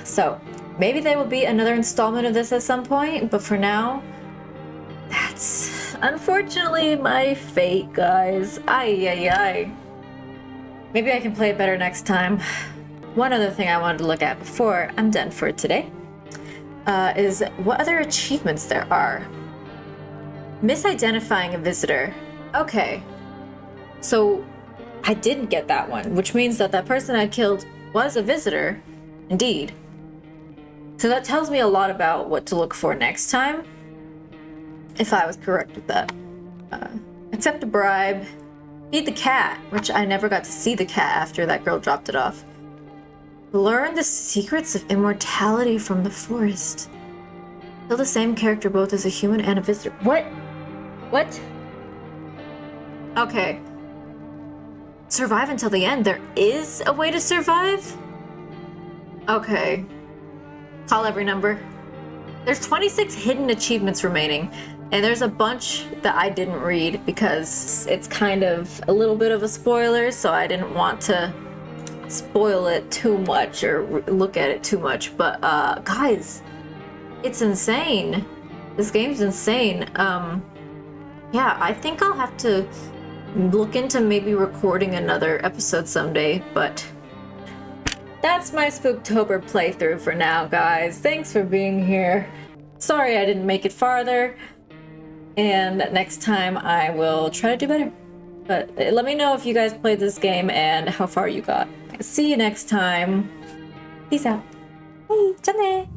So maybe there will be another installment of this at some point, but for now, that's Unfortunately, my fate, guys. Ay, ay, ay. Maybe I can play it better next time. One other thing I wanted to look at before I'm done for today is what other achievements there are. Misidentifying a visitor. Okay. So I didn't get that one, which means that that person I killed was a visitor, indeed. So that tells me a lot about what to look for next time, if I was correct with that. Accept a bribe. Feed the cat, which I never got to see the cat after that girl dropped it off. Learn the secrets of immortality from the forest. Kill the same character both as a human and a visitor. What? What? Okay. Survive until the end. There is a way to survive? Okay. Call every number. There's 26 hidden achievements remaining, and there's a bunch that I didn't read because it's kind of a little bit of a spoiler, so I didn't want to spoil it too much or look at it too much. But guys, it's insane. This game's insane. Yeah, I think I'll have to look into maybe recording another episode someday, but that's my Spooktober playthrough for now, guys. Thanks for being here. Sorry I didn't make it farther, and next time I will try to do better. But let me know if you guys played this game and how far you got. See you next time. Peace out. Hey, 짠해.